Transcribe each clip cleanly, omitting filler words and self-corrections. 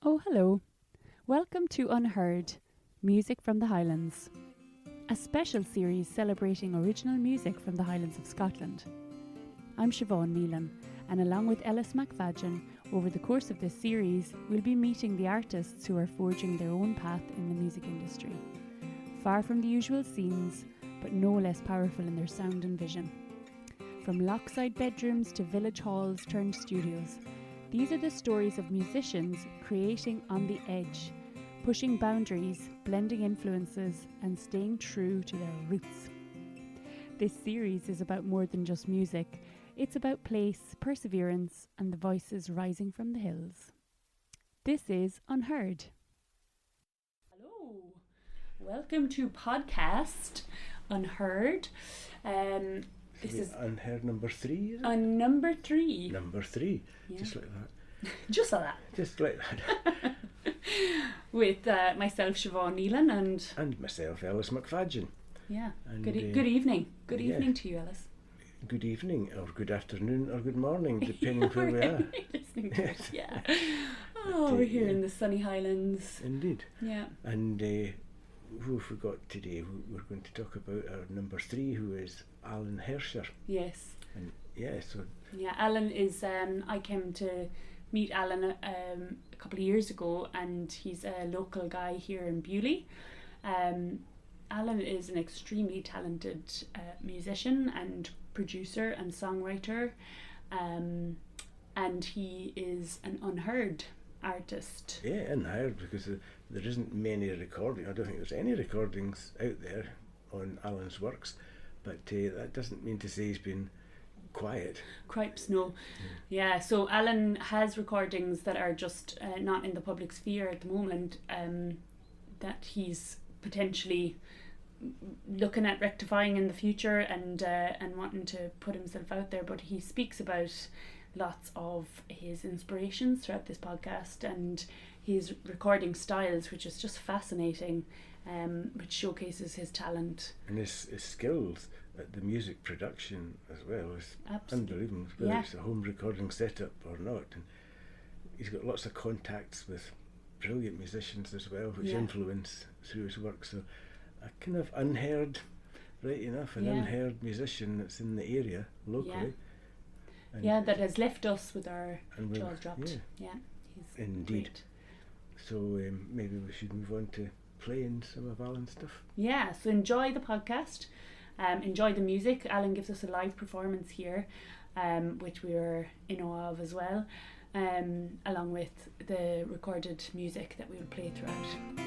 Oh, hello. Welcome to Unheard, Music from the Highlands, a special series celebrating original music from the Highlands of Scotland. I'm Siobhan Neelan, and along with Ellis McFadden, over the course of this series, we'll be meeting the artists who are forging their own path in the music industry. Far from the usual scenes, but no less powerful in their sound and vision. From lockside bedrooms to village halls turned studios, these are the stories of musicians creating on the edge, pushing boundaries, blending influences, and staying true to their roots. This series is about more than just music. It's about place, perseverance, and the voices rising from the hills. This is Unheard. Hello, welcome to podcast Unheard. This is Unheard number 3, is it? number 3. Number 3, Yeah. just like that. Just like that. Just like that. With myself, Siobhan Neelan, And myself, Ellis McFadden. yeah. And, Good evening. Good yeah. evening to you, Ellis. Good evening, or good afternoon, or good morning, depending where we are. Listening to it, yeah. Oh, we're here in the sunny Highlands. Indeed. Yeah. And who have we got today? We're going to talk about our number 3, who is Alan Hercher. Yes. And yeah, so Yeah, Alan is. I came to meet Alan a couple of years ago, and he's a local guy here in Bewley. Alan is an extremely talented musician and producer and songwriter, and he is an unheard artist. yeah, unheard, because there isn't many recordings. I don't think there's any recordings out there on Alan's works, but that doesn't mean to say he's been quiet. Cripes, no. Yeah, so Alan has recordings that are just not in the public sphere at the moment, that he's potentially looking at rectifying in the future and wanting to put himself out there. But he speaks about lots of his inspirations throughout this podcast and his recording styles, which is just fascinating, which showcases his talent. And his skills at the music production as well is Absolutely. unbelievable, whether Yeah. it's a home recording setup or not. And he's got lots of contacts with brilliant musicians as well, which Yeah. influence through his work. So a kind of unheard, right enough, an Yeah. unheard musician that's in the area locally. And Yeah, that has left us with our and we're- jaws dropped. yeah. Yeah, he's Indeed. great. So maybe we should move on to playing some of Alan's stuff. Yeah, so enjoy the podcast, enjoy the music. Alan gives us a live performance here, which we were in awe of as well, along with the recorded music that we will play throughout.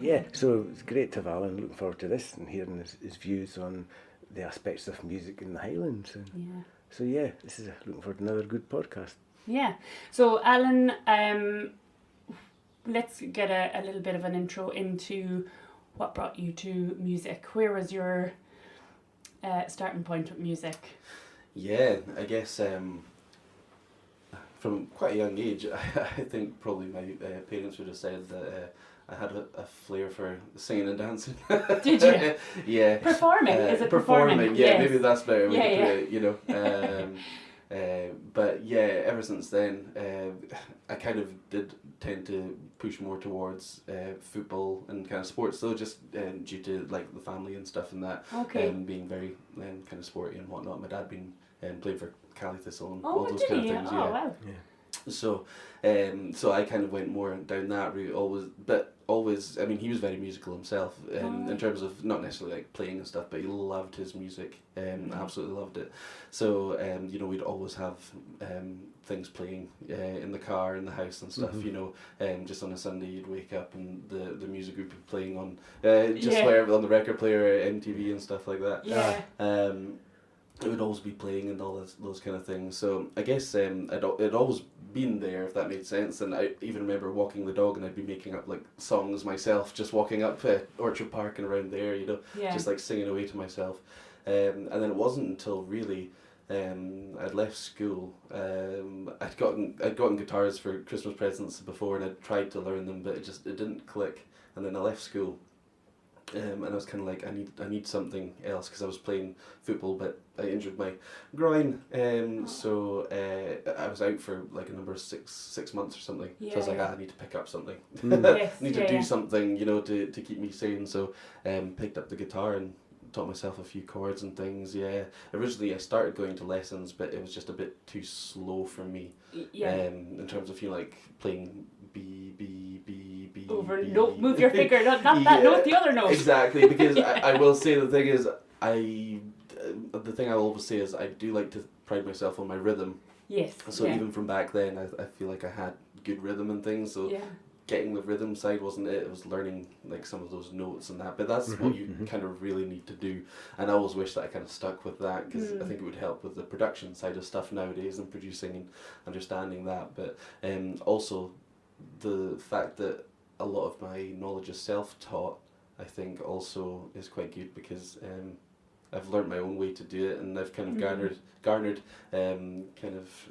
Yeah, so it's great to have Alan. Looking forward to this and hearing his views on the aspects of music in the Highlands. And Yeah. so yeah, this is looking forward to another good podcast. Yeah, so Alan, let's get a little bit of an intro into what brought you to music. Where was your starting point with music? Yeah, I guess from quite a young age, I think probably my parents would have said that I had a flair for singing and dancing. Did you? Yeah. Performing? Is it performing? performing? Yeah, Yes. maybe that's better way Yeah, to yeah. put it, you know. But yeah, ever since then, I kind of did tend to push more towards football and kind of sports, though, just due to like the family and stuff and that, Okay. being very kind of sporty and whatnot. My dad being playing for Cali Thistle and Oh, all those did kind he? of things. Oh, Yeah. wow. Yeah. So, so I kind of went more down that route. Always. I mean, he was very musical himself, in terms of not necessarily like playing and stuff, but he loved his music. Absolutely loved it. So, you know, we'd always have things playing in the car, in the house and stuff. Mhm. You know, just on a Sunday you'd wake up and the music would be playing on just Yeah. wherever on the record player, MTV and stuff like that. Yeah. It would always be playing and all those kind of things. So I guess it'd always been there, if that made sense. And I even remember walking the dog and I'd be making up like songs myself, just walking up Orchard Park and around there, you know, Yeah. just like singing away to myself. And then it wasn't until really I'd left school. I'd gotten guitars for Christmas presents before and I'd tried to learn them, but it didn't click. And then I left school. And I was kind of like, I need something else, because I was playing football, but I injured my groin. So I was out for like a number of six months or something. Yeah, so I was like, yeah. I need to pick up something. Yes, I need yeah, to do yeah. something, you know, to keep me sane. So picked up the guitar and taught myself a few chords and things. Yeah. Originally I started going to lessons, but it was just a bit too slow for me. Yeah. In terms of, you know, like playing B. Over B. note, move your finger, not that Yeah, note, the other note. Exactly, because I will say the thing is, the thing I always say is I do like to pride myself on my rhythm. Yes. So yeah. even from back then, I feel like I had good rhythm and things. So Yeah. getting the rhythm side wasn't it. It was learning like some of those notes and that. But that's what you kind of really need to do. And I always wish that I kind of stuck with that, because I think it would help with the production side of stuff nowadays and producing and understanding that. But also the fact that a lot of my knowledge is self-taught, I think also is quite good, because I've learnt my own way to do it, and I've kind of garnered kind of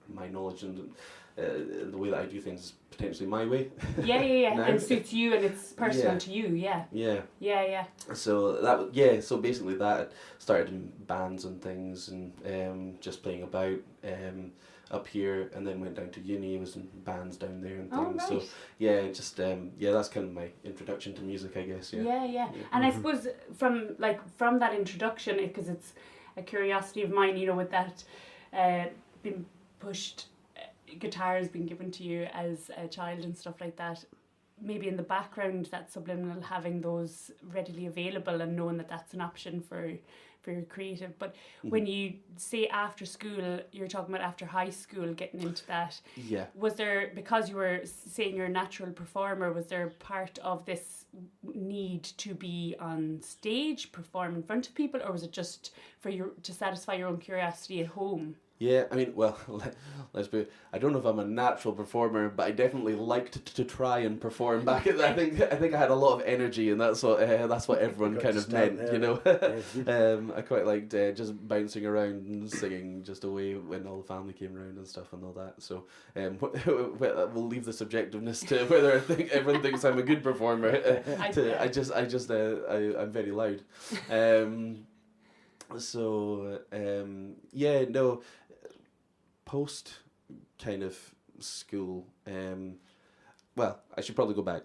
my knowledge and the way that I do things is potentially my way. Yeah. now. And suits you, and it's personal Yeah. to you. Yeah. Yeah. Yeah. So so basically that started in bands and things, and just playing about up here, and then went down to uni. I was in bands down there and things. Oh, right. So yeah, just that's kind of my introduction to music, I guess. Yeah. And I suppose from that introduction, because it's a curiosity of mine, you know, with that being pushed, guitar has been given to you as a child and stuff like that. Maybe in the background, that subliminal, having those readily available and knowing that that's an option for your creative. But when you say after school, you're talking about after high school, getting into that. Yeah. Was there, because you were saying you're a natural performer, was there part of this need to be on stage, perform in front of people, or was it just for to satisfy your own curiosity at home? Yeah, I mean, well, let's be. I don't know if I'm a natural performer, but I definitely liked to try and perform back. I think I had a lot of energy, and that's what everyone kind of meant, you know. I quite liked just bouncing around and singing just away when all the family came around and stuff and all that. So we'll leave the subjectiveness to whether everyone thinks I'm a good performer. I'm very loud. Post kind of school, well, I should probably go back.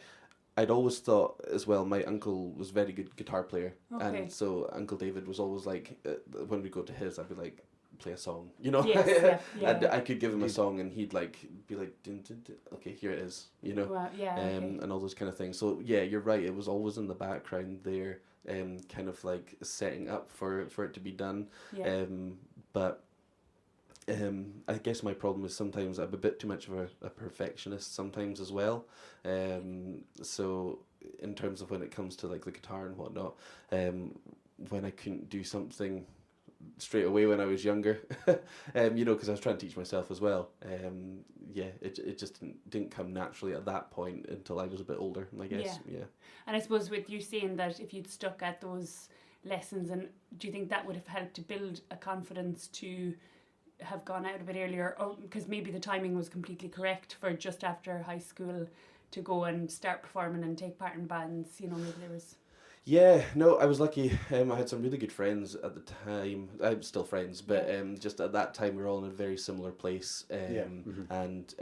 I'd always thought as well, my uncle was a very good guitar player. Okay. And so Uncle David was always like, when we go to his, I'd be like, play a song, you know. Yes, yeah. And I could give him a song, and he'd like be like, dun, dun, dun. Okay, here it is, you know. Wow, yeah. Okay. And all those kind of things. So yeah, you're right. It was always in the background there, kind of like setting up for it to be done. Yeah. But I guess my problem is sometimes I'm a bit too much of a perfectionist sometimes as well. So in terms of when it comes to like the guitar and whatnot, when I couldn't do something straight away when I was younger, you know, because I was trying to teach myself as well. It just didn't come naturally at that point until I was a bit older, I guess. Yeah. And I suppose with you saying that, if you'd stuck at those lessons, and do you think that would have helped to build a confidence to have gone out a bit earlier, or because maybe the timing was completely correct for just after high school to go and start performing and take part in bands, you know, maybe there was... Yeah, no, I was lucky. I had some really good friends at the time. I'm still friends, but just at that time we were all in a very similar place. And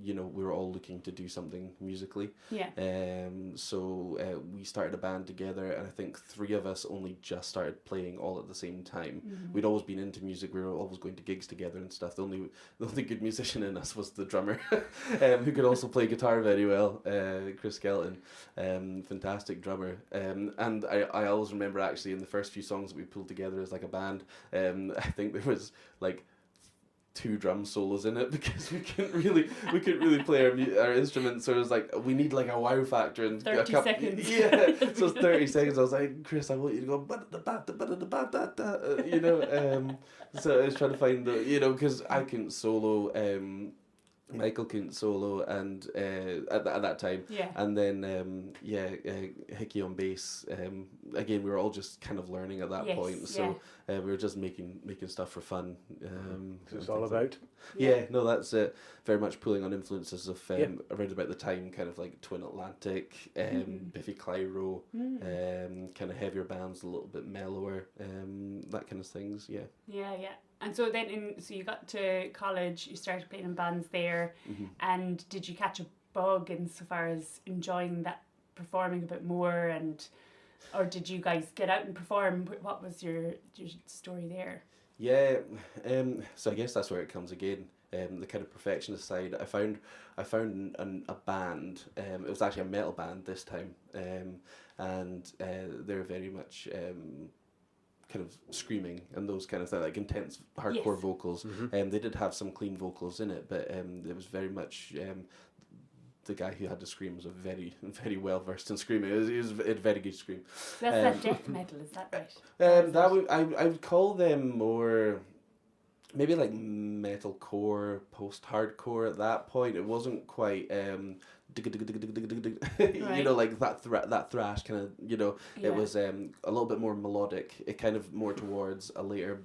you know, we were all looking to do something musically. Yeah. So we started a band together, and I think 3 of us only just started playing all at the same time. Mm-hmm. We'd always been into music. We were always going to gigs together and stuff. The only good musician in us was the drummer, who could also play guitar very well. Chris Skelton, fantastic drummer. And I always remember actually in the first few songs that we pulled together as like a band, I think there was like 2 drum solos in it, because we couldn't really play our instruments, so it was like we need like a wow factor and 30 seconds. Yeah, so 30 seconds. I was like, Chris, I want you to go you know. So I was trying to find the, you know, because I couldn't solo Michael couldn't solo, and at that time, Yeah. and then Hickey on bass. Again, we were all just kind of learning at that Yes, point, so we were just making stuff for fun. So it's all about. Yeah, no, that's it. Very much pulling on influences of around about the time, kind of like Twin Atlantic, Biffy Clyro, kind of heavier bands, a little bit mellower, that kind of things. Yeah. Yeah, yeah. And so then, so you got to college, you started playing in bands there, and did you catch a bug insofar as enjoying that, performing a bit more, or did you guys get out and perform? What was your story there? Yeah, so I guess that's where it comes again. The kind of perfectionist side. I found a band. It was actually a metal band this time, and they're very much kind of screaming and those kind of things, like intense hardcore vocals. They did have some clean vocals in it, but it was very much the guy who had to scream was a very, very well versed in screaming. It was a very good scream. That's that death metal, is that right? I would call them more maybe like metalcore, post-hardcore at that point. It wasn't quite you know, like that thrash kind of, you know. It was a little bit more melodic. It kind of more towards a later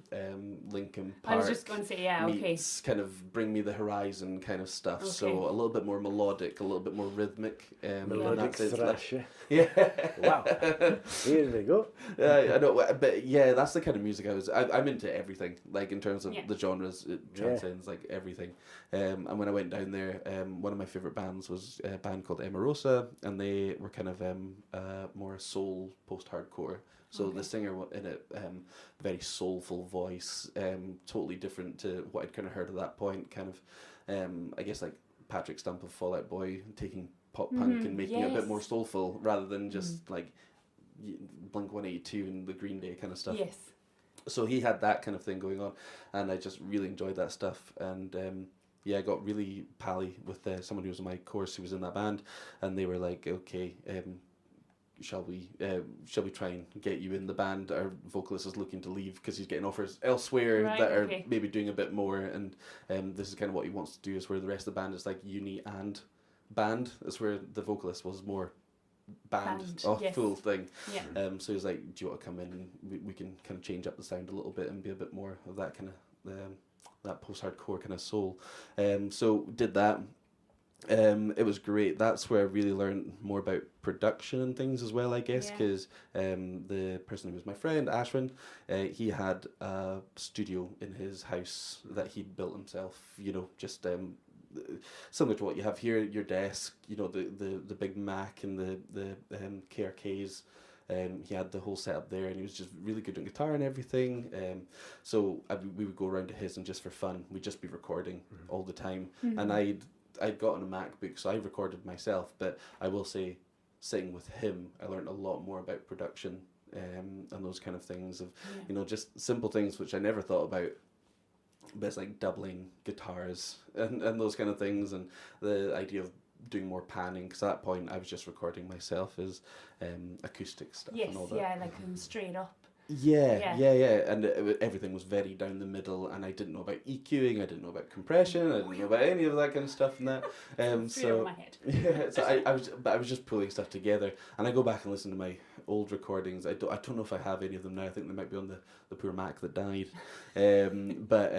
Linkin Park. I was just going to say, meets kind of Bring Me the Horizon kind of stuff. Okay. So a little bit more melodic, a little bit more rhythmic. Melodic thrash. Yeah. Wow. Here we go. I know, but yeah, that's the kind of music I'm into everything. Like in terms of the genres, it transcends like everything. And when I went down there, one of my favorite bands was a band called Emarosa, and they were kind of more soul post-hardcore. So the singer in it, very soulful voice, totally different to what I'd kind of heard at that point. Kind of, I guess like Patrick Stump of Fall Out Boy taking pop punk and making it a bit more soulful rather than just like Blink-182 and the Green Day kind of stuff. Yes. So he had that kind of thing going on, and I just really enjoyed that stuff. And I got really pally with someone who was in my course who was in that band, and they were like, okay, shall we try and get you in the band? Our vocalist is looking to leave because he's getting offers elsewhere that are maybe doing a bit more, and this is kind of what he wants to do, is where the rest of the band is like uni and band. Is where the vocalist was more band. Full thing. Yeah. So he was like, do you want to come in and we can kind of change up the sound a little bit and be a bit more of that kind of that post-hardcore kind of soul. So did that. It was great. That's where I really learned more about production and things as well, I guess, because the person who was my friend, Ashwin, he had a studio in his house that he'd built himself, you know, just similar to what you have here, your desk, you know, the big Mac and the KRKs. He had the whole setup there, and he was just really good on guitar and everything. So we would go around to his, and just for fun, we'd just be recording all the time. And I'd gotten a MacBook, so I recorded myself. But I will say, sitting with him, I learned a lot more about production and those kind of things of, you know, just simple things which I never thought about. But it's like doubling guitars and those kind of things, and the idea of doing more panning, because at that point I was just recording myself as acoustic stuff and all that. Yes, like straight up. Yeah, and everything was very down the middle, and I didn't know about EQing, I didn't know about compression, I didn't know about any of that kind of stuff and that. So my head. Yeah, so I was just pulling stuff together, and I go back and listen to my old recordings. I don't know if I have any of them now. I think they might be on the poor Mac that died, but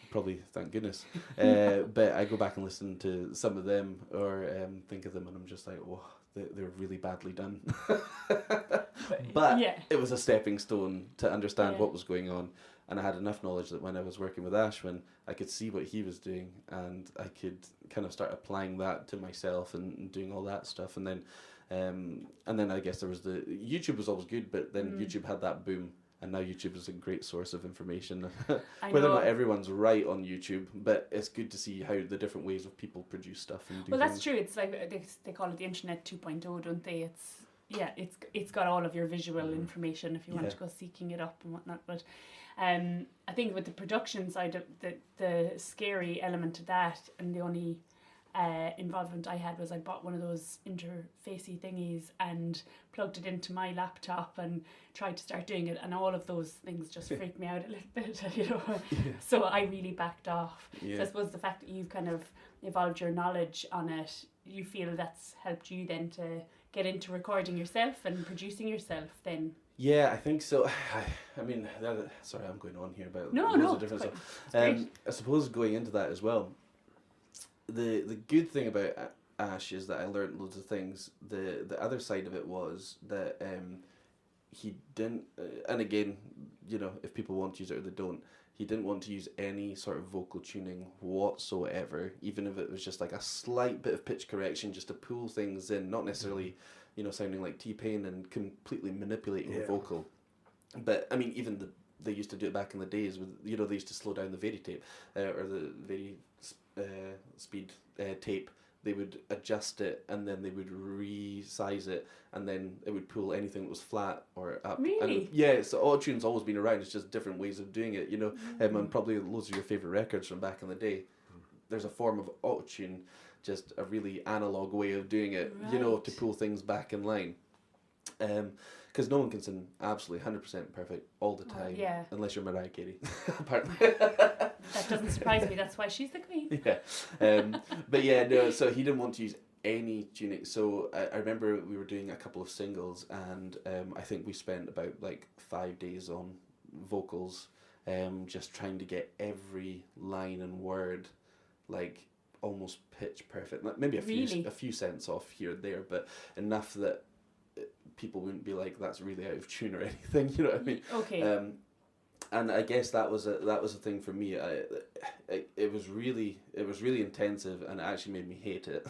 probably, thank goodness. But I go back and listen to some of them, or think of them, and I'm just like, whoa, they're really badly done. But it was a stepping stone to understand what was going on, and I had enough knowledge that when I was working with Ashwin, I could see what he was doing, and I could kind of start applying that to myself and doing all that stuff. And then I guess there was YouTube was always good, but then YouTube had that boom, and now YouTube is a great source of information. Whether or not everyone's right on YouTube, but it's good to see how the different ways of people produce stuff and do things. That's true. It's like they call it the Internet 2.0, don't they? It's got all of your visual information if you want to go seeking it up and whatnot. But I think with the production side of the scary element to that, and the only involvement I had was I bought one of those interfacey thingies and plugged it into my laptop and tried to start doing it, and all of those things just freaked me out a little bit, you know. So I really backed off. So I suppose the fact that you've kind of evolved your knowledge on it, you feel that's helped you then to get into recording yourself and producing yourself then? Yeah, I think so. I mean, sorry, I'm going on here about loads of different stuff. I suppose going into that as well, the good thing about Ash is that I learned loads of things. The other side of it was that he didn't, and again, you know, if people want to use it or they don't, he didn't want to use any sort of vocal tuning whatsoever, even if it was just like a slight bit of pitch correction just to pull things in, not necessarily, you know, sounding like T-Pain and completely manipulating the vocal. But, I mean, even they used to do it back in the days with, you know, they used to slow down the Vari-tape, or the speed tape. They would adjust it and then they would resize it, and then it would pull anything that was flat or up. Really? And so auto-tune's always been around. It's just different ways of doing it, you know. And probably loads of your favourite records from back in the day. There's a form of auto-tune, just a really analog way of doing it, you know, to pull things back in line. Because no one can sing absolutely 100% perfect all the time, unless you're Mariah Carey, apparently. That doesn't surprise me. That's why she's the queen. But yeah, no. So he didn't want to use any tuning. So I remember we were doing a couple of singles, and I think we spent about like 5 days on vocals, just trying to get every line and word like almost pitch perfect. Maybe a few cents off here and there, but enough that people wouldn't be like, that's really out of tune or anything, you know what I mean? Okay. And I guess that was a thing for me. It was really intensive, and it actually made me hate it.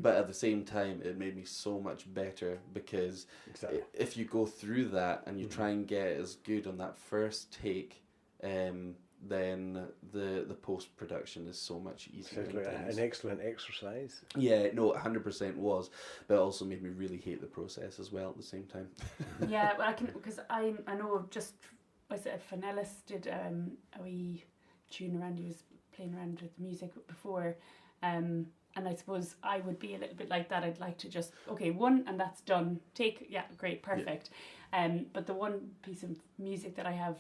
But at the same time, it made me so much better, because if you go through that and you try and get as good on that first take, then the post production is so much easier. Sounds like an excellent exercise. Yeah, no, 100% was, but it also made me really hate the process as well at the same time. Yeah, well, because I know just, I said Finellis did a wee tune around. He was playing around with music before, and I suppose I would be a little bit like that. I'd like to just, okay, one and that's done. Take, yeah, great, perfect. But the one piece of music that I have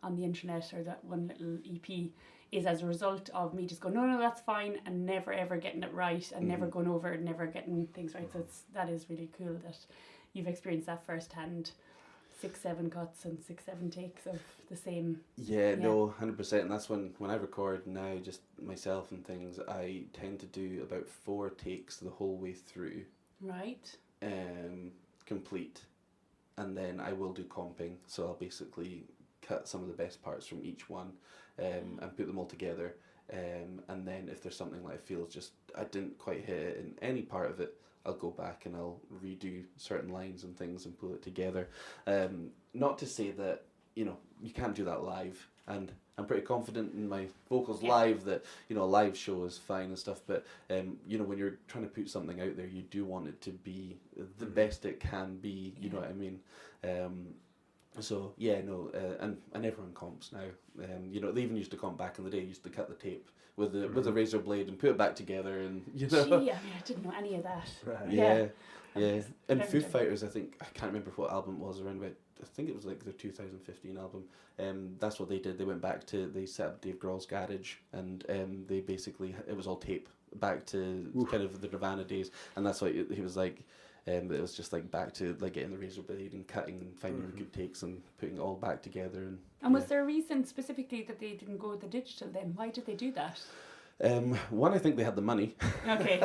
on the internet, or that one little EP, is as a result of me just going, no, that's fine, and never ever getting it right, and never going over it, never getting things right. So that is really cool that you've experienced that firsthand. 6-7 cuts and 6-7 takes of the same. Yeah, no, 100%. And that's when I record now, just myself and things, I tend to do about 4 takes the whole way through. Right. Complete. And then I will do comping. So I'll basically cut some of the best parts from each one, and put them all together. And then if there's something like I feel just I didn't quite hit it in any part of it, I'll go back and I'll redo certain lines and things and pull it together. Not to say that, you know, you can't do that live, and I'm pretty confident in my vocals live that, you know, a live show is fine and stuff, but you know, when you're trying to put something out there, you do want it to be the best it can be, you know what I mean? So yeah, no, and everyone comps now. You know, they even used to comp back in the day. Used to cut the tape with the razor blade and put it back together, and you know. Gee, I mean, I didn't know any of that. Right. Yeah. And Foo Fighters, I think, I can't remember what album it was around about. I think it was like their 2015 album. That's what they did. They set up Dave Grohl's garage, and they basically, it was all tape back to kind of the Nirvana days, and that's what he was like. It was just like back to like getting the razor blade and cutting and finding the good takes and putting it all back together. And was there a reason specifically that they didn't go with the digital then? Why did they do that? One, I think they had the money. Okay,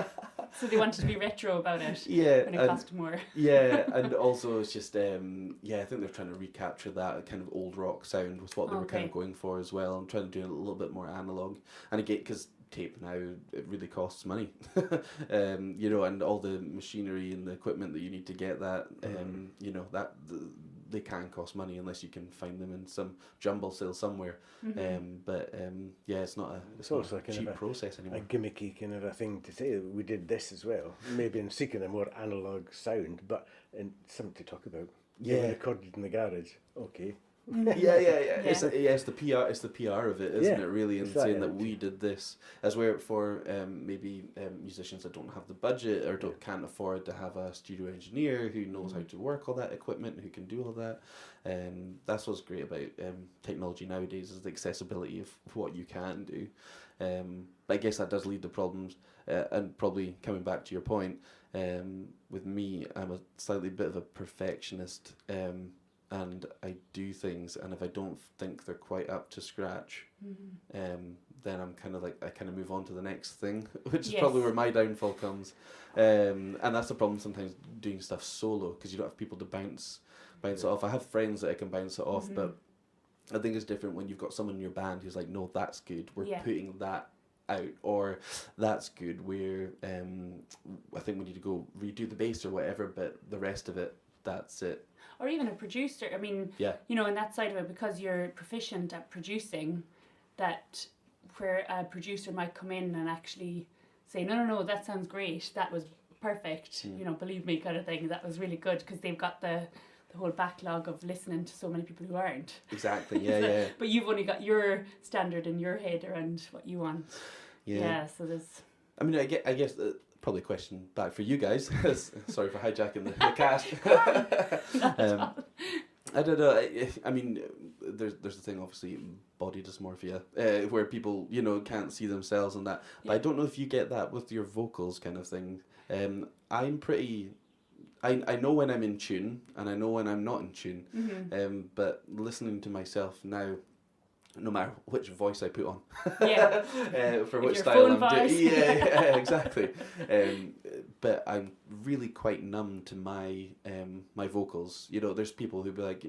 so they wanted to be retro about it. Yeah, when it cost more. Yeah, and also it's just I think they're trying to recapture that kind of old rock sound with what they were kind of going for as well, and trying to do it a little bit more analog. And again, because tape now, it really costs money, you know, and all the machinery and the equipment that you need to get that, you know, they can cost money unless you can find them in some jumble sale somewhere. But yeah, it's not a cheap process anymore. A gimmicky kind of a thing to say. We did this as well, maybe in seeking a more analog sound, but something to talk about. Yeah, recorded in the garage. Okay. Yeah. It's the PR. It's the PR of it, isn't it? Really, and exactly. saying that we did this, as where for maybe musicians that don't have the budget or can't afford to have a studio engineer who knows how to work all that equipment, who can do all that. That's what's great about technology nowadays, is the accessibility of what you can do. But I guess that does lead to problems, and probably coming back to your point, with me, I'm a slightly bit of a perfectionist. And I do things, and if I don't think they're quite up to scratch, then I'm kind of like, I kind of move on to the next thing, which is probably where my downfall comes. And that's the problem sometimes doing stuff solo, because you don't have people to bounce it off. I have friends that I can bounce it off, but I think it's different when you've got someone in your band who's like, no, that's good, we're putting that out, or that's good, we're I think we need to go redo the bass or whatever, but the rest of it, that's it. Or even a producer. I mean, you know, in that side of it, because you're proficient at producing, that where a producer might come in and actually say, no, that sounds great, that was perfect, you know, believe me, kind of thing, that was really good, because they've got the whole backlog of listening to so many people who aren't. Exactly, yeah. But you've only got your standard in your head around what you want. Yeah, so there's... I mean, I guess probably a question back for you guys. Sorry for hijacking the cast. I don't know. I mean, there's the thing, obviously, body dysmorphia, where people, you know, can't see themselves and that. But I don't know if you get that with your vocals kind of thing. I'm pretty... I know when I'm in tune, and I know when I'm not in tune. But listening to myself now, no matter which voice I put on, for which style I'm doing, exactly. But I'm really quite numb to my my vocals. You know, there's people who be like,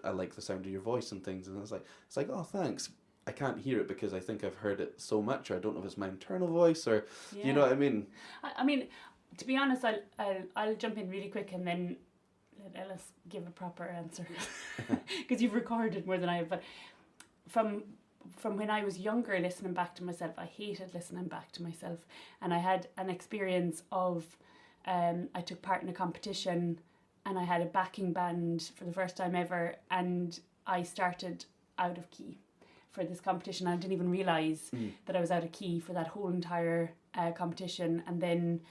I like the sound of your voice and things, and it's like, oh, thanks. I can't hear it because I think I've heard it so much, or I don't know if it's my internal voice, or you know what I mean. I mean, to be honest, I'll jump in really quick and then let Ellis give a proper answer, because you've recorded more than I have. But from when I was younger, listening back to myself, I hated listening back to myself, and I had an experience of I took part in a competition, and I had a backing band for the first time ever, and I started out of key for this competition. I didn't even realise that I was out of key for that whole entire competition, and then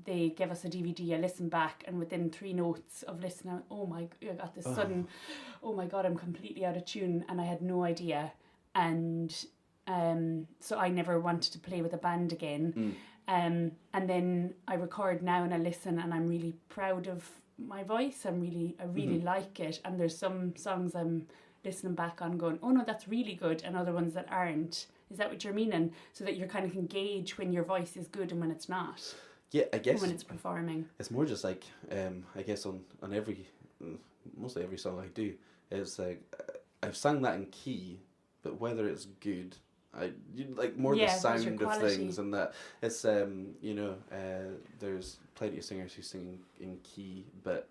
they gave us a DVD. I listened back, and within 3 notes of listening, I got this sudden, oh my God, I'm completely out of tune, and I had no idea. And so I never wanted to play with a band again. And then I record now, and I listen, and I'm really proud of my voice. I really like it. And there's some songs I'm listening back on going, oh no, that's really good, and other ones that aren't. Is that what you're meaning? So that you kind of can gauge when your voice is good and when it's not. Yeah, I guess when it's performing. It's more just like, I guess on mostly every song I do, it's like, I've sung that in key, but whether it's good, the sound of things, and that it's, there's plenty of singers who sing in key, but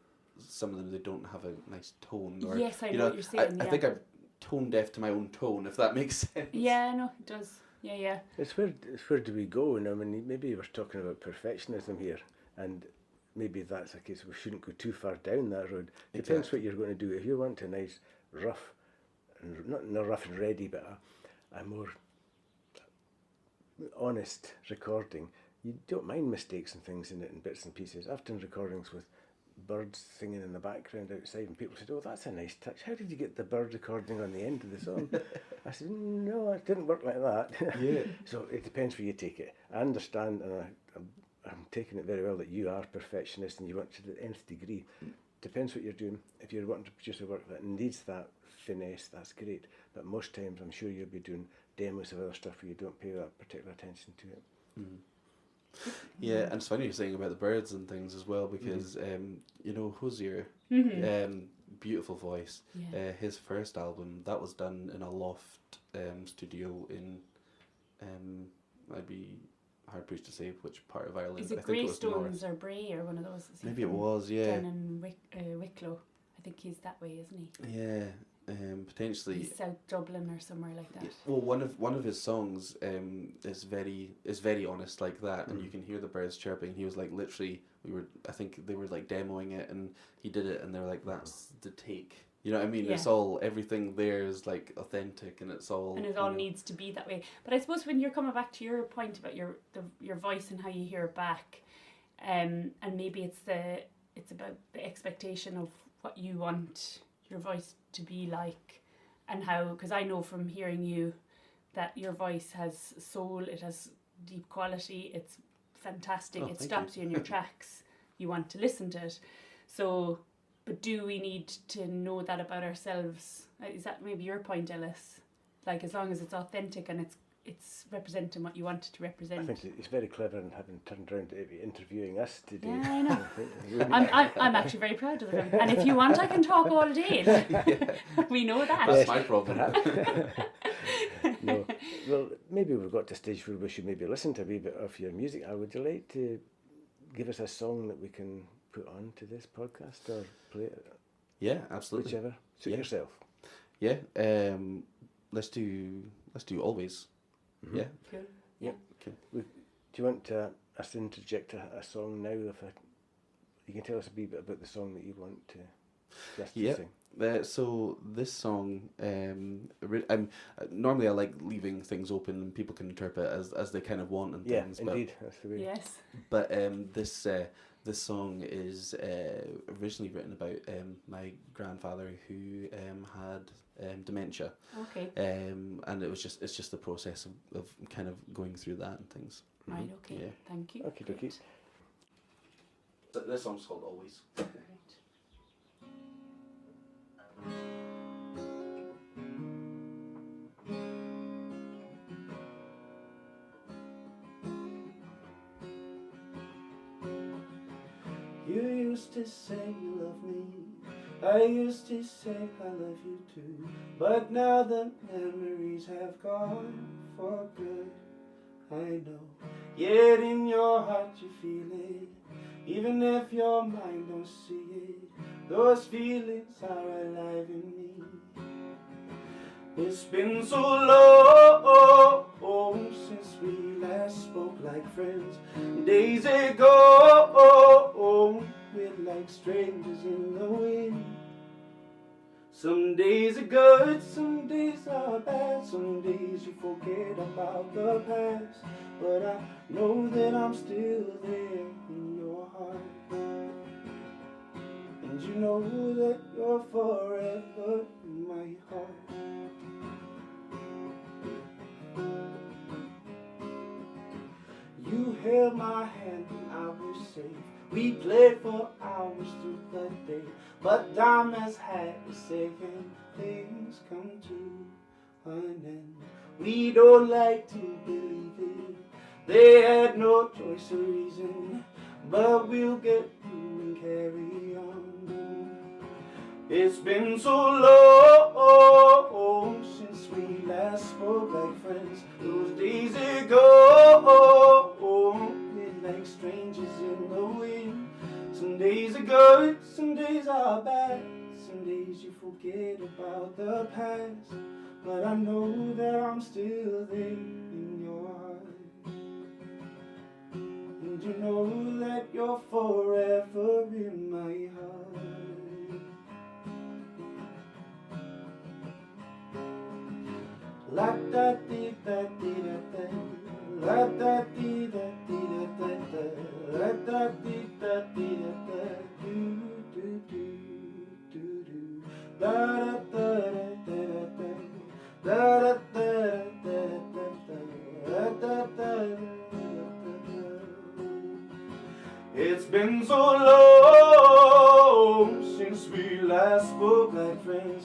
some of them, they don't have a nice tone. Or, yes, I know what you're saying. I think I'm tone deaf to my own tone, if that makes sense. Yeah, no, it does. Yeah. It's where do we go? And I mean, maybe we're talking about perfectionism here, and maybe that's a case we shouldn't go too far down that road. Exactly. Depends what you're going to do. If you want a nice rough, and not rough and ready, but a more honest recording, you don't mind mistakes and things in it and bits and pieces. I've done recordings with birds singing in the background outside, and people said, oh, that's a nice touch. How did you get the bird recording on the end of the song? I said, no, it didn't work like that. Yeah. So it depends where you take it. I understand, and I'm taking it very well, that you are perfectionist and you want to the nth degree. Depends what you're doing. If you're wanting to produce a work that needs that finesse, that's great. But most times I'm sure you'll be doing demos of other stuff where you don't pay that particular attention to it. Yeah, and it's funny you're saying about the birds and things as well, because Hosier, beautiful voice. Yeah. His first album, that was done in a loft studio in I'd be hard pushed to say which part of Ireland. Is it Greystones or Bray or one of those? Maybe it was, yeah. Down in Wicklow. I think he's that way, isn't he? Yeah. Potentially he's South Dublin or somewhere like that. Well, one of his songs is very honest like that, and you can hear the birds chirping. He was like, literally, I think they were like demoing it, and he did it, and they were like, that's the take You know what I mean? Yeah. It's all, everything there is like authentic, and it's all... And it all needs to be that way. But I suppose when you're coming back to your point about your voice and how you hear it back, and maybe it's about the expectation of what you want your voice to be like, and how, because I know from hearing you that your voice has soul, it has deep quality, it's fantastic, it stops you in your tracks, you want to listen to it. So, but do we need to know that about ourselves? Is that maybe your point, Ellis? Like, as long as it's authentic and it's representing what you want it to represent. I think it's very clever in having turned around to interviewing us today. Yeah, I know. I'm actually very proud of them. And if you want, I can talk all day. We know that. That's my problem. No. Well, maybe we've got to a stage where we should maybe listen to a wee bit of your music. Would you like to give us a song that we can put on to this podcast or play it? Yeah, absolutely. Whichever. Suit yourself. Yeah. Let's do Always. Mm-hmm. Yeah. Cool. Yeah. Okay. Do you want us to interject a song now? You can tell us a wee bit about the song that you want to sing. So this song, normally I like leaving things open and people can interpret as they kind of want and things. Yeah, indeed, that's the way. Yes. But this song is originally written about my grandfather who had dementia. Okay. And it's just the process of kind of going through that and things. Right. Okay. Yeah. Thank you. Okay, dokie. So this song's called Always. You used to say you love me, I used to say I love you too, but now the memories have gone for good, I know. Yet in your heart you feel it, even if your mind don't see it, those feelings are alive in me. It's been so long since we last spoke like friends. Days ago, we're like strangers in the wind. Some days are good, some days are bad, some days you forget about the past. But I know that I'm still there in your heart, and you know that you're forever in my heart. You held my hand and I was safe. We played for hours through the day, but time has had a say and things come to an end. We don't like to believe it, they had no choice or reason, but we'll get through and carry on. It's been so long since we last spoke like friends. Those days ago, we're like strangers in the wind. Some days are good, some days are bad, some days you forget about the past. But I know that I'm still there in your heart, and you know that you're forever in my heart. La da dee da dee da da, la da dee da dee da da da, la da dee da dee da da, do do do do do, da da da da da da, da da da da da da. It's been so long since we last spoke like friends.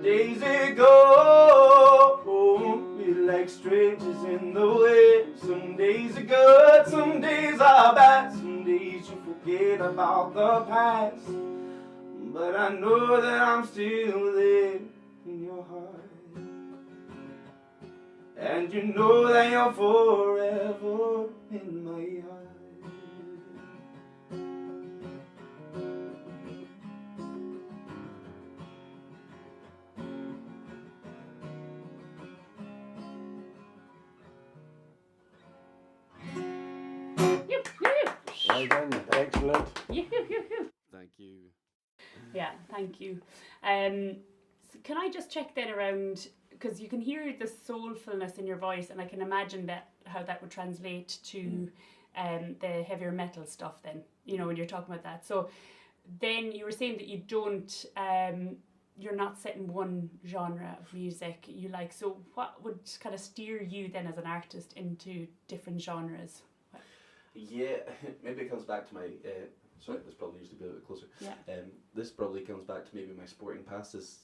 Days ago, we're like strangers in the wind. Some days are good, some days are bad, some days you forget about the past. But I know that I'm still there in your heart, and you know that you're forever in my heart. Well done, excellent. Yoo-hoo-hoo-hoo. Thank you. Yeah, thank you. So can I just check then around, because you can hear the soulfulness in your voice, and I can imagine that how that would translate to the heavier metal stuff then, when you're talking about that. So then you were saying that you don't, you're not set in one genre of music you like. So what would kind of steer you then as an artist into different genres? Yeah, maybe it comes back to my. Sorry, this probably needs to be a bit closer. Yeah. This probably comes back to maybe my sporting past. Is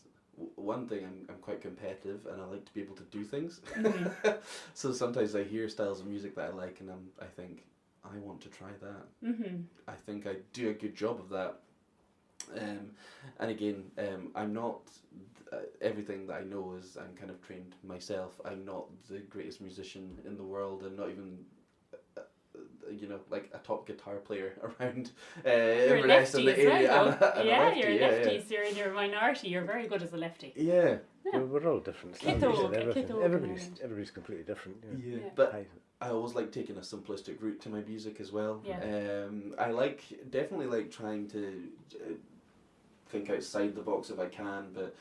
one thing, I'm quite competitive and I like to be able to do things. Mm-hmm. So sometimes I hear styles of music that I like and I think I want to try that. Mm-hmm. I think I do a good job of that. And again, I'm not. Everything that I know is I'm kind of trained myself. I'm not the greatest musician in the world. I'm not even. Like a top guitar player around You're a Inverness lefty and the area. as well, and a yeah, lefty, you're a yeah, lefty, yeah. so you're in your minority. You're very good as a lefty. Yeah. Yeah. We're all different. Kith standards Óg, and everything. Kith Óg Everybody's completely different. Yeah. Yeah. But I always like taking a simplistic route to my music as well. Yeah. I definitely like trying to think outside the box if I can, but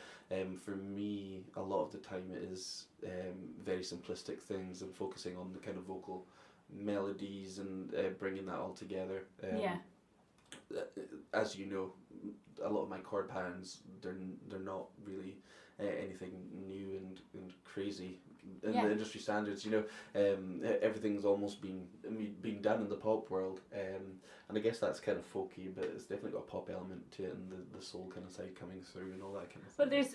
for me, a lot of the time it is very simplistic things and focusing on the kind of vocal melodies and bringing that all together. Yeah. As you know, a lot of my chord patterns, they're not really anything new and crazy in Yeah. the industry standards. Everything's almost been done in the pop world, and I guess that's kind of folky, but it's definitely got a pop element to it and the soul kind of side coming through and all that kind of thing. But there's,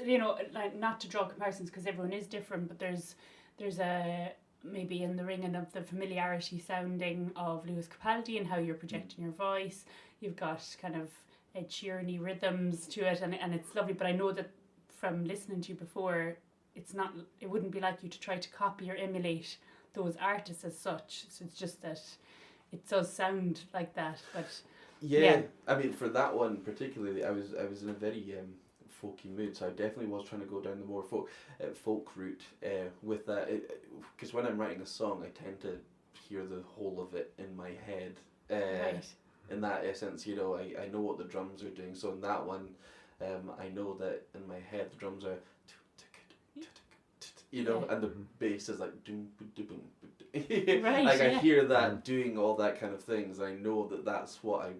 like, not to draw comparisons because everyone is different, but there's a maybe in the ringing of the familiarity sounding of Lewis Capaldi and how you're projecting your voice. You've got kind of Ed Sheeran-y rhythms to it, and it's lovely. But I know that from listening to you before, it wouldn't be like you to try to copy or emulate those artists as such. So it's just that it does sound like that. But yeah. I mean, for that one particularly, I was in a very folky mood, so I definitely was trying to go down the more folk route with that, because when I'm writing a song I tend to hear the whole of it in my head, right. in that essence, I know what the drums are doing, so in that one I know that in my head the drums are and the bass is like Right, like I yeah. hear that doing all that kind of things. I know that that's what I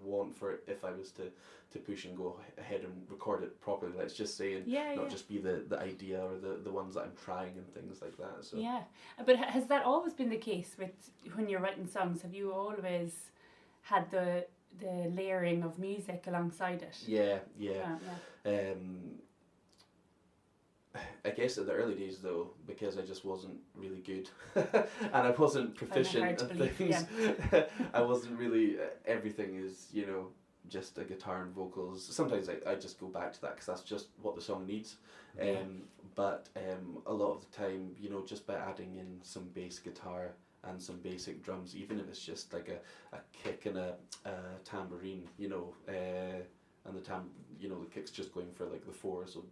want for it if I was to push and go ahead and record it properly. Let's just say, and not just be the idea or the ones that I'm trying and things like that. So yeah, but has that always been the case with when you're writing songs? Have you always had the layering of music alongside it? Yeah. Yeah. I guess in the early days though, because I just wasn't really good and I wasn't proficient hard to at believe, things. I wasn't really. Everything is just a guitar and vocals. Sometimes I just go back to that because that's just what the song needs. But a lot of the time, just by adding in some bass guitar and some basic drums, even if it's just like a kick and a tambourine, and the kick's just going for like the four, so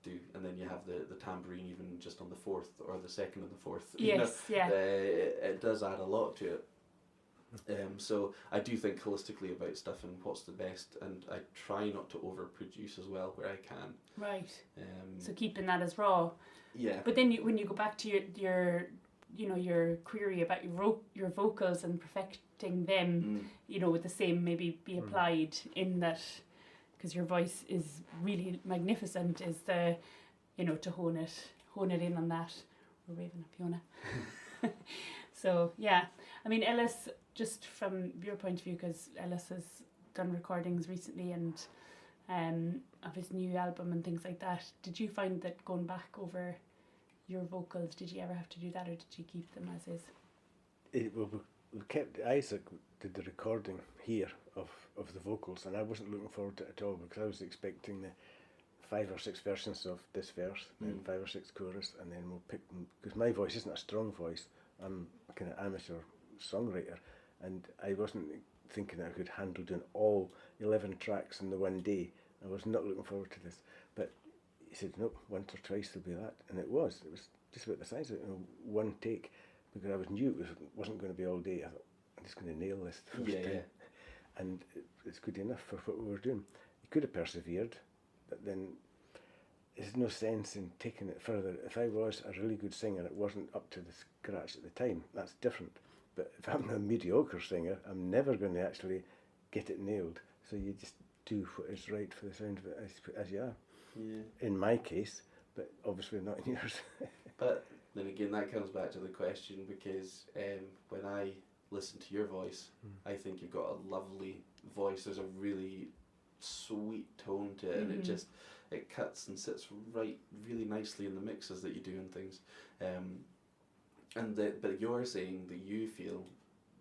do, and then you have the tambourine even just on the fourth or the second and the fourth. Yes, it does add a lot to it. So I do think holistically about stuff and what's the best, and I try not to overproduce as well where I can. Right. So keeping that as raw. Yeah. But then when you go back to your query about your vocals and perfecting them, would the same maybe be applied in that, because your voice is really magnificent, is the to hone it in on that. We're waving at Fiona. So yeah, I mean, Ellis, just from your point of view, because Ellis has done recordings recently and of his new album and things like that, did you find that going back over your vocals, did you ever have to do that, or did you keep them as is? We kept Isaac did the recording here of the vocals, and I wasn't looking forward to it at all because I was expecting the 5 or 6 versions of this verse, then 5 or 6 chorus, and then we'll pick them, because my voice isn't a strong voice. I'm a kind of amateur songwriter, and I wasn't thinking that I could handle doing all 11 tracks in the one day. I was not looking forward to this, but he said, nope, once or twice there'll be that, and it was just about the size of it, one take, because I knew it wasn't going to be all day. I thought, I'm just going to nail this the first time. and it's good enough for what we were doing. You could have persevered, but then there's no sense in taking it further. If I was a really good singer, it wasn't up to the scratch at the time, that's different. But if I'm a mediocre singer, I'm never going to actually get it nailed. So you just do what is right for the sound of it as you are. Yeah. In my case, but obviously not in yours. But then again, that comes back to the question, because when I listen to your voice, I think you've got a lovely voice. There's a really sweet tone to it, and it cuts and sits right really nicely in the mixes that you do and things. But you're saying that you feel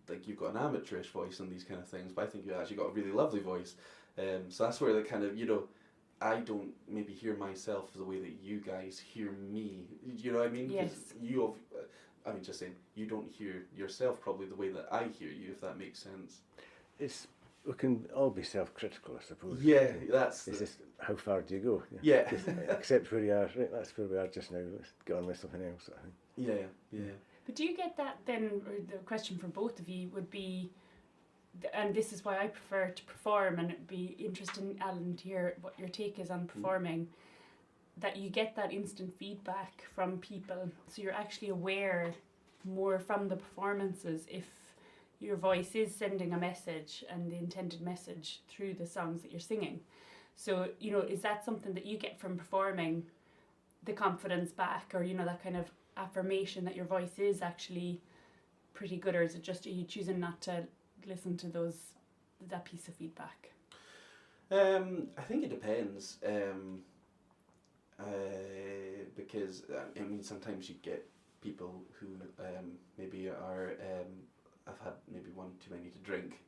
like you've got an amateurish voice and these kind of things, but I think you've actually got a really lovely voice. So that's where the kind of, I don't maybe hear myself the way that you guys hear me. You know what I mean? Yes. Just saying, you don't hear yourself probably the way that I hear you, if that makes sense. We can all be self-critical, I suppose. Yeah, It's just how far do you go? Yeah. Just accept where you are. Right, that's where we are just now. Let's get on with something else, I think. Yeah. But do you get that then, or the question for both of you would be, and this is why I prefer to perform, and it'd be interesting, Alan, to hear what your take is on performing, that you get that instant feedback from people, so you're actually aware more from the performances if your voice is sending a message and the intended message through the songs that you're singing. So, is that something that you get from performing, the confidence back, or, that kind of affirmation that your voice is actually pretty good, or is it just, are you choosing not to listen to that piece of feedback? I think it depends, because sometimes you get people who maybe are I've had maybe one too many to drink,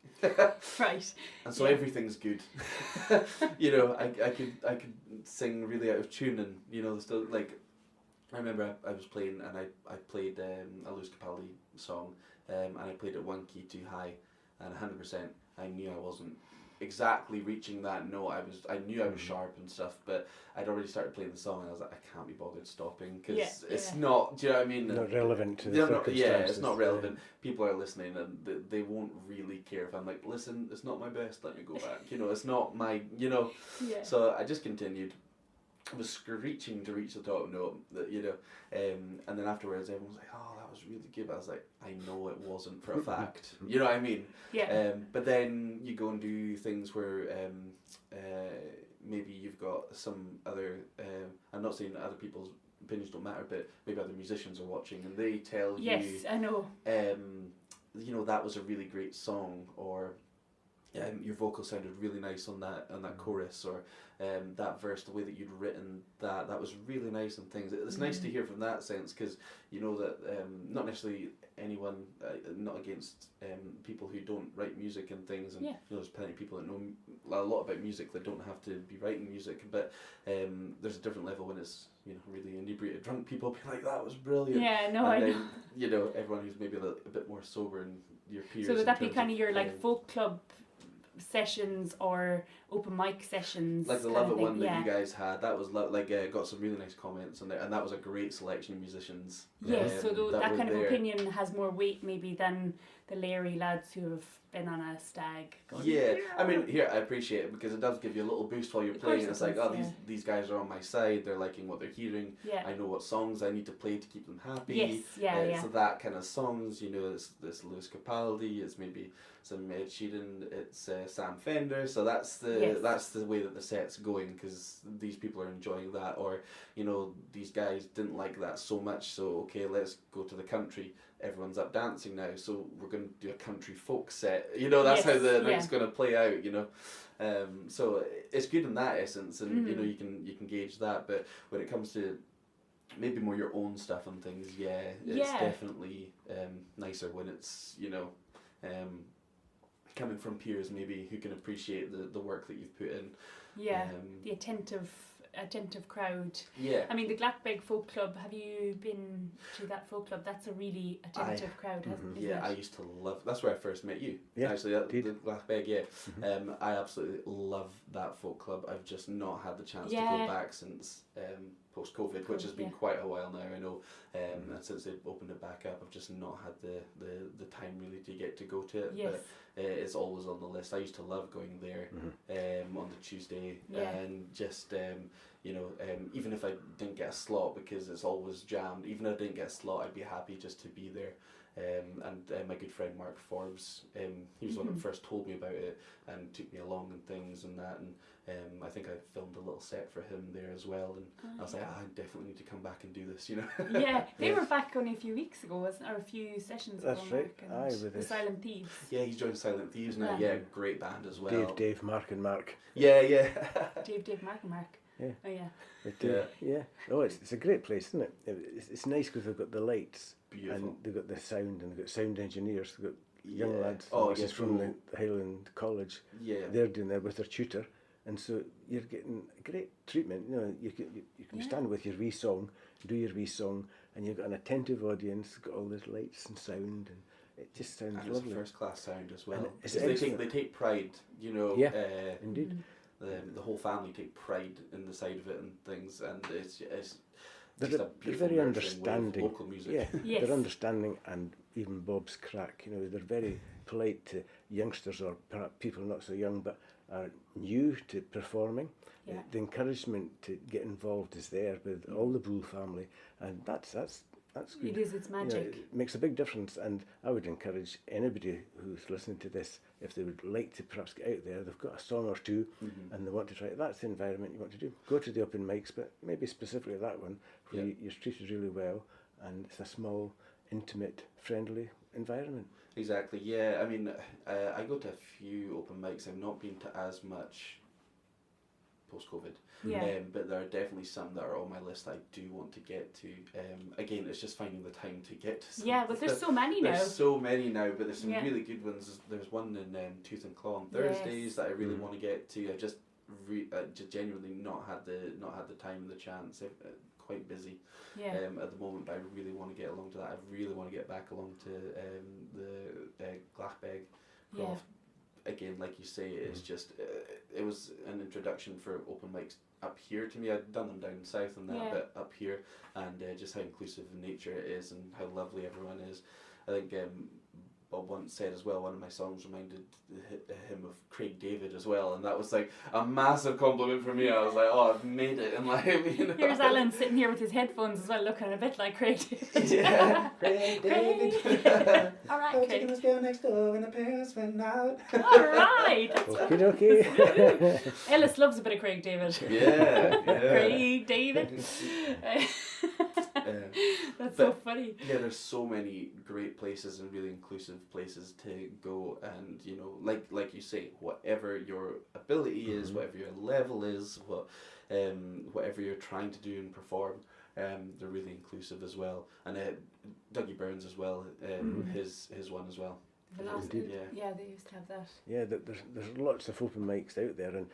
right, and so everything's good. I could sing really out of tune, and still, like, I remember I was playing, and I played a Lewis Capaldi song, and I played it one key too high, and 100% I knew I wasn't exactly reaching that note. I knew I was sharp and stuff, but I'd already started playing the song, and I was like, I can't be bothered stopping, because it's not, do you know what I mean? Not relevant to the circumstances. Yeah, it's not relevant. People are listening, and they won't really care if I'm like, listen, it's not my best, let me go back. It's not my, Yeah. So I just continued. I was screeching to reach the top note, and then afterwards everyone was like, oh, that was really good. But I was like, I know it wasn't for a fact. You know what I mean? Yeah. But then you go and do things where maybe you've got some other, I'm not saying that other people's opinions don't matter, but maybe other musicians are watching and they tell you, yes, I know. That was a really great song, or your vocal sounded really nice on that chorus, or that verse, the way that you'd written that was really nice, and things. It's nice to hear from that sense, because you know that not necessarily anyone, not against people who don't write music and things, and there's plenty of people that know a lot about music that don't have to be writing music, but there's a different level when it's really inebriated drunk people be like, that was brilliant. Yeah, no, and I then, know. Everyone who's maybe a bit more sober and your peers. So would that be in kind terms of your like folk club sessions or open mic sessions? Like the Love It one that you guys had, that was got some really nice comments, and that was a great selection of musicians. Yes, so that kind of there. opinion has more weight maybe than the Larry lads who have been on a stag. Going, yeah, I mean, here, I appreciate it, because it does give you a little boost while you're playing. It's like, these guys are on my side, they're liking what they're hearing, I know what songs I need to play to keep them happy. Yes, So that kind of songs, it's Lewis Capaldi, it's maybe some Ed Sheeran, it's Sam Fender, so that's the way that the set's going, because these people are enjoying that, or these guys didn't like that so much, so okay, let's go to the country, everyone's up dancing now, so we're going to do a country folk set, that's how the night's going to play out, so it's good in that essence, and you can gauge that. But when it comes to maybe more your own stuff and things, it's definitely nicer when it's coming from peers maybe who can appreciate the work that you've put in. The attentive crowd. I mean, the Glackbeg Folk Club, have you been to that folk club? That's a really attentive crowd, isn't it? I used to love, that's where I first met you, actually, the Glackbeg, I absolutely love that folk club. I've just not had the chance to go back since. post-COVID, which has been quite a while now, I know, and since they've opened it back up, I've just not had the time really to get to go to it, but it's always on the list. I used to love going there on the Tuesday, and just, even if I didn't get a slot, because it's always jammed, even if I didn't get a slot, I'd be happy just to be there. And my good friend Mark Forbes, he was the one that first told me about it and took me along and things and that, and I think I filmed a little set for him there as well, and I was like, I definitely need to come back and do this, Yeah, they were back only a few weeks ago, wasn't or a few sessions ago. That's right. With the Silent Thieves. Yeah, he's joined Silent Thieves now. Yeah, great band as well. Dave, Mark and Mark. Yeah. Dave, Mark and Mark. Yeah. Oh yeah. Yeah. Oh, it's a great place, isn't it? It's nice because they've got the lights. Beautiful. And they've got the sound, and they've got sound engineers. They've got young lads. Yes, from the Highland College. Yeah. They're doing there with their tutor, and so you're getting great treatment. You can stand with your wee song, do your wee song, and you've got an attentive audience. Got all these lights and sound, and it just sounds and lovely. It's first class sound as well. They take pride, indeed. The whole family take pride in the side of it and things, and it's they're very understanding. Local music. Yeah, Yes. They're understanding, and even Bob's crack. They're very polite to youngsters, or perhaps people not so young but are new to performing. Yeah. The encouragement to get involved is there with all the Bull family, and that's good. It is. It's magic. It makes a big difference, and I would encourage anybody who's listening to this, if they would like to perhaps get out there, they've got a song or two, and they want to try it. That's the environment you want to do. Go to the open mics, but maybe specifically that one where you're treated really well, and it's a small, intimate, friendly environment. Exactly. Yeah. I mean, I go to a few open mics. I've not been to as much post-COVID. Yeah. But there are definitely some that are on my list I do want to get to. Again, it's just finding the time to get to some. Yeah, but there's so many now. There's so many now, but there's some really good ones. There's one in Tooth and Claw on Thursdays that I really want to get to. I just genuinely not had the time and the chance. Quite busy at the moment, but I really want to get along to that. I really want to get back along to the Glachbeg Croft. Again, like you say, it's just it was an introduction for open mics up here to me. I'd done them down south and that, but up here, and just how inclusive in nature it is and how lovely everyone is. I think Bob once said as well, one of my songs reminded him of Craig David as well, and that was like a massive compliment for me. I was like, oh, I've made it in life. Here's Alan sitting here with his headphones as well, looking a bit like Craig David. Yeah, Craig David. All right, Taking this girl next door when the parents went out. All right. Okay. Ellis loves a bit of Craig David. Yeah. Craig David. That's so funny. Yeah, there's so many great places and really inclusive places to go, and like you say, whatever your ability is, whatever your level is, whatever you're trying to do and perform, they're really inclusive as well. And Dougie Burns as well, his one as well. Yeah, they used to have that. Yeah, there's lots of open mics out there, and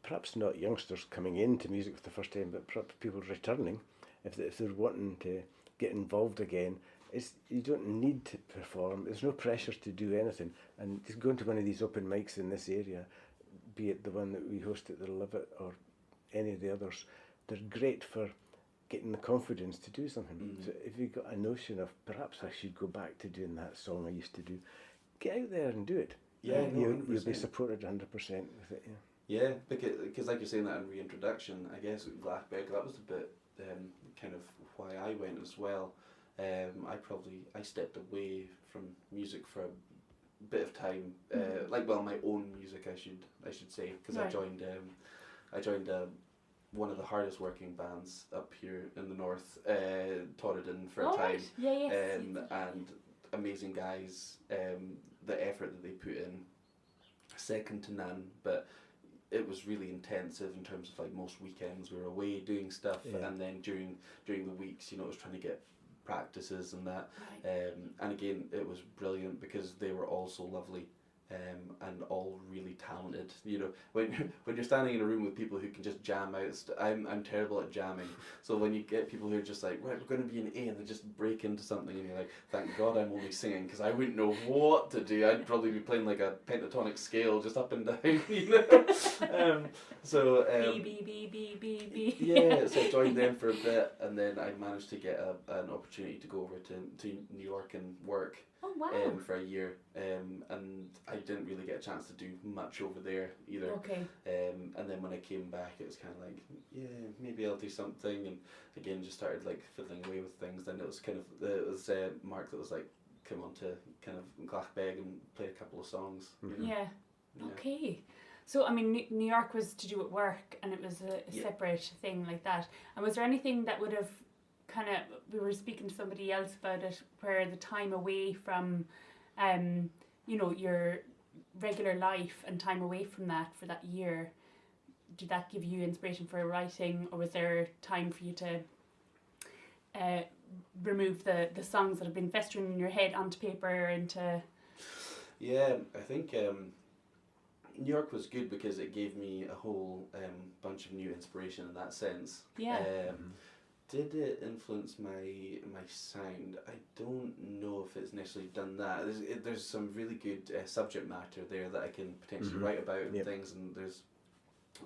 perhaps not youngsters coming into music for the first time, but perhaps people returning. If they're wanting to get involved again, you don't need to perform. There's no pressure to do anything. And just going to one of these open mics in this area, be it the one that we host at the Livet or any of the others, they're great for getting the confidence to do something. So if you've got a notion of perhaps I should go back to doing that song I used to do, get out there and do it. Yeah, you'll be supported 100% with it. Yeah, because like you're saying that in reintroduction, I guess Glachbeg, that was a bit kind of why I went as well. I stepped away from music for a bit of time, my own music I should say, because I joined one of the hardest working bands up here in the north, Torridon for a time. And amazing guys, the effort that they put in, second to none, but it was really intensive in terms of like most weekends we were away doing stuff, and then during the weeks, it was trying to get practices and that, and again it was brilliant because they were all so lovely, and all really talented. When you're standing in a room with people who can just jam out, I'm terrible at jamming. So when you get people who are just like, right, we're going to be in A, and they just break into something, and you're like, thank God I'm only singing, because I wouldn't know what to do. I'd probably be playing like a pentatonic scale just up and down, So B. yeah, so I joined them for a bit, and then I managed to get an opportunity to go over to New York and work. Oh wow. For a year, and I didn't really get a chance to do much over there either. Okay. And then when I came back, it was kind of like, yeah, maybe I'll do something, and again just started like fiddling away with things. Then it was kind of Mark that was like, come on to kind of Glachbeg and play a couple of songs. You know? Yeah. Okay. So, I mean, New York was to do with work, and it was a separate thing like that. And was there anything that would have kind of, we were speaking to somebody else about it, where the time away from, you know, your regular life and time away from that for that year, did that give you inspiration for writing, or was there time for you to remove the songs that have been festering in your head onto paper into... Yeah, I think New York was good because it gave me a whole bunch of new inspiration in that sense. Yeah. Did it influence my sound? I don't know if it's necessarily done that. There's some really good subject matter there that I can potentially write about and things, and there's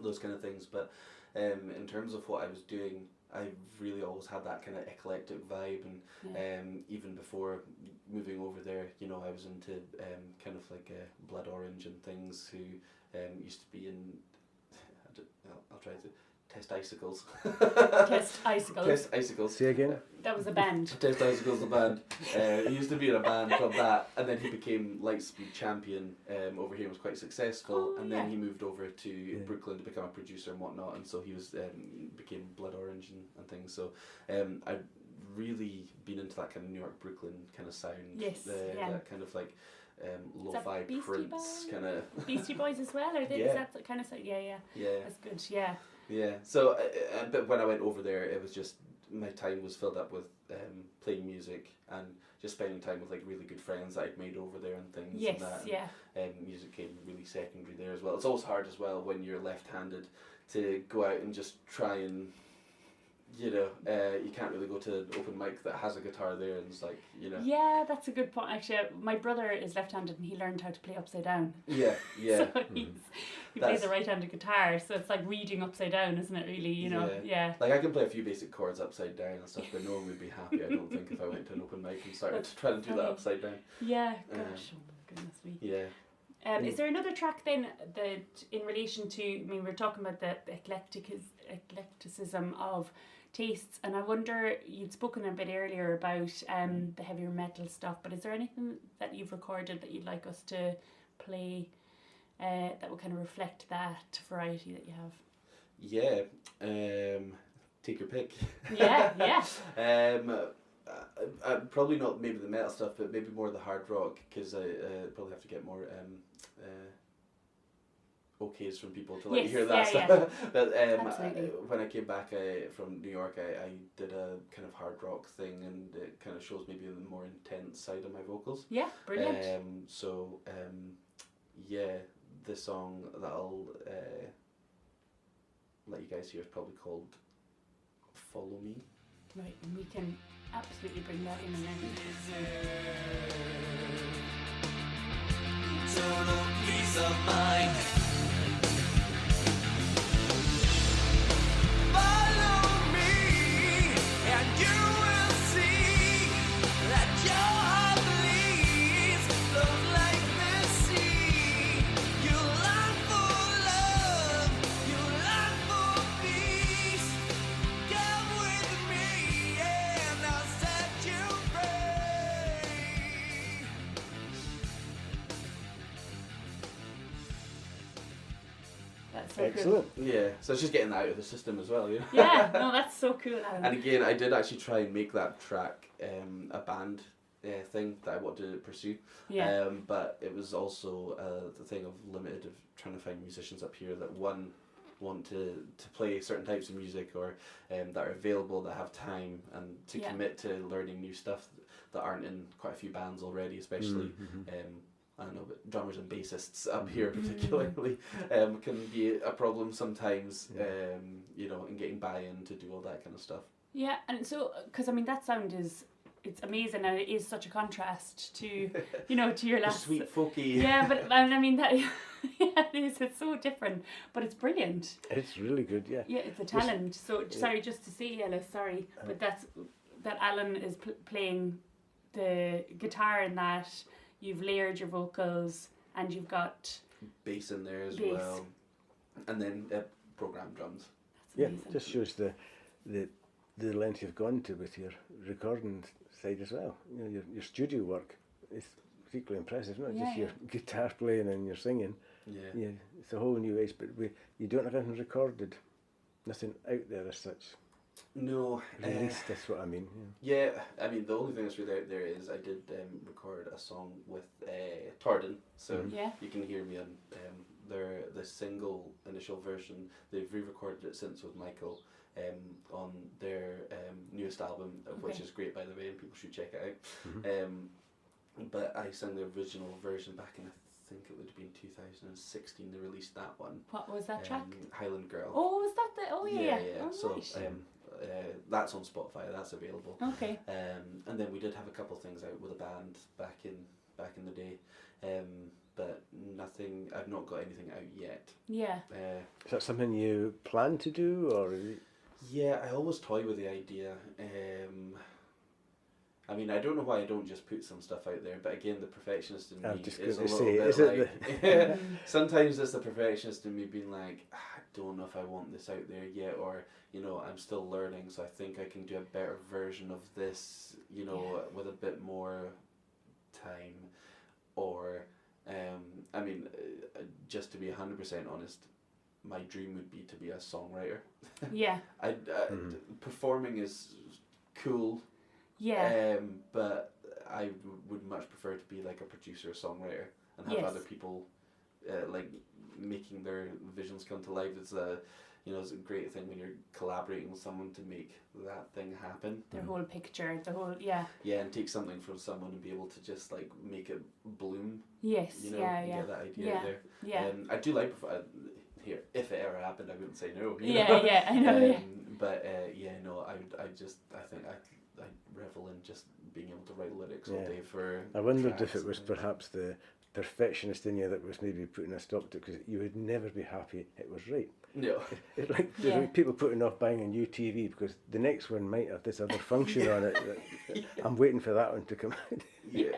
those kind of things. But in terms of what I was doing, I really always had that kind of eclectic vibe, and even before moving over there, you know, I was into kind of like Blood Orange and things, who used to be in, I'll try to, Test Icicles. Test Icicles. Test Icicles. Say again? That was a band. Test Icicles, the band. He used to be in a band called that, and then he became Lightspeed champion over here and was quite successful. Oh, and yeah. then he moved over to Brooklyn to become a producer and whatnot, and so he was became Blood Orange and things. So I've really been into that kind of New York, Brooklyn kind of sound. Yes, That kind of like lo-fi Beastie Prince kind of. Beastie Boys as well, or is that the kind of sound? Yeah. That's good. Yeah. Yeah. So, but when I went over there, it was just my time was filled up with playing music and just spending time with like really good friends that I'd made over there and things. Yes. And Yeah. music came really secondary there as well. It's always hard as well when you're left-handed to go out and just try and, you know, you can't really go to an open mic that has a guitar there, and it's like, you know. Yeah, that's a good point. Actually, my brother is left-handed and he learned how to play upside down. Yeah. So he plays a right-handed guitar, so it's like reading upside down, isn't it? Really, you know. Yeah. Like I can play a few basic chords upside down and stuff, but no one would be happy. I don't think if I went to an open mic and started to try to do that upside down. Yeah. Gosh. Oh my goodness me. Yeah. Is there another track then that, in relation to, I mean, we're talking about the eclecticism of tastes, and I wonder, you'd spoken a bit earlier about the heavier metal stuff, but is there anything that you've recorded that you'd like us to play that would kind of reflect that variety that you have? Yeah, take your pick. Yeah. Probably not maybe the metal stuff, but maybe more the hard rock, because I probably have to get more okays from people to let you hear that stuff. Yeah. But Absolutely. when I came back from New York, I did a kind of hard rock thing, and it kind of shows maybe the more intense side of my vocals. Yeah, brilliant. The song that I'll let you guys hear is probably called Follow Me. Right, and we can absolutely bring that in and then. Total peace of mind. Follow me, and you will see that your heart bleeds, flows like the sea. You long for love, you long for peace. Come with me, and I'll set you free. That's so Excellent. cool. Yeah, so it's just getting that out of the system as well, you know. Yeah, no, that's so cool, Alan. And again, I did actually try and make that track a band thing that I wanted to pursue. Yeah. But it was also the thing of limited of trying to find musicians up here that want to play certain types of music, or that are available, that have time and to commit to learning new stuff that aren't in quite a few bands already, especially. I don't know, but drummers and bassists up here particularly can be a problem sometimes, you know, in getting buy-in to do all that kind of stuff. Yeah, and so, because I mean, that sound is it's amazing, and it is such a contrast to, you know, to your The last. sweet folky. Yeah, but I mean that. Yeah, it is. It's so different, but it's brilliant. It's really good, yeah. Yeah, it's a talent. So sorry, just to say, Ella, sorry, but that Alan is playing the guitar in that. You've layered your vocals, and you've got Bass in there as bass. well, and then programmed drums. That's Yeah, amazing. just shows the length you've gone to with your recording side as well. You know, your studio work is particularly impressive, not Yeah, just your guitar playing and your singing. Yeah. Yeah, it's a whole new age, but you don't have anything recorded, nothing out there as such. No. Released, that's what I mean. Yeah, I mean, the only thing that's really out there is I did record a song with Torden, so Yeah. you can hear me on the single initial version. They've re-recorded it since with Michael on their newest album, which Okay. is great, by the way, and people should check it out. Mhm. But I sang the original version back in, I think it would have been 2016, they released that one. What was that track? Highland Girl. Oh, was that the? Oh yeah. Oh, So right. that's on Spotify. That's available. Okay. And then we did have a couple of things out with a band back in the day, but nothing. I've not got anything out yet. Yeah. Is that something you plan to do, or Yeah, I always toy with the idea. I mean, I don't know why I don't just put some stuff out there, but again, the perfectionist in I'm me just is a going to little say, bit is it like. Sometimes it's the perfectionist in me being like, I don't know if I want this out there yet, or you know, I'm still learning, so I think I can do a better version of this, you know, with a bit more time, or I mean, just to be 100% honest, my dream would be to be a songwriter. Yeah. Performing is cool. Yeah. But I would much prefer to be like a producer, songwriter, and have Yes. other people like making their visions come to life. It's it's a great thing when you're collaborating with someone to make that thing happen. Their whole picture, the whole yeah. Yeah, and take something from someone and be able to just like make it bloom. Yes. You know, yeah. and Yeah. get that idea Yeah. out there. Yeah. I do like here. If it ever happened, I wouldn't say no. you Yeah. know? Yeah. I know. Yeah. But no, I think I revel in just being able to write lyrics all Yeah. day for. I wondered if tracks it was and- perhaps the perfectionist in you that was maybe putting a stop to it, because you would never be happy it was right. No. It's like there's Yeah. people putting off buying a new TV because the next one might have this other function on it. That I'm waiting for that one to come out. Yeah.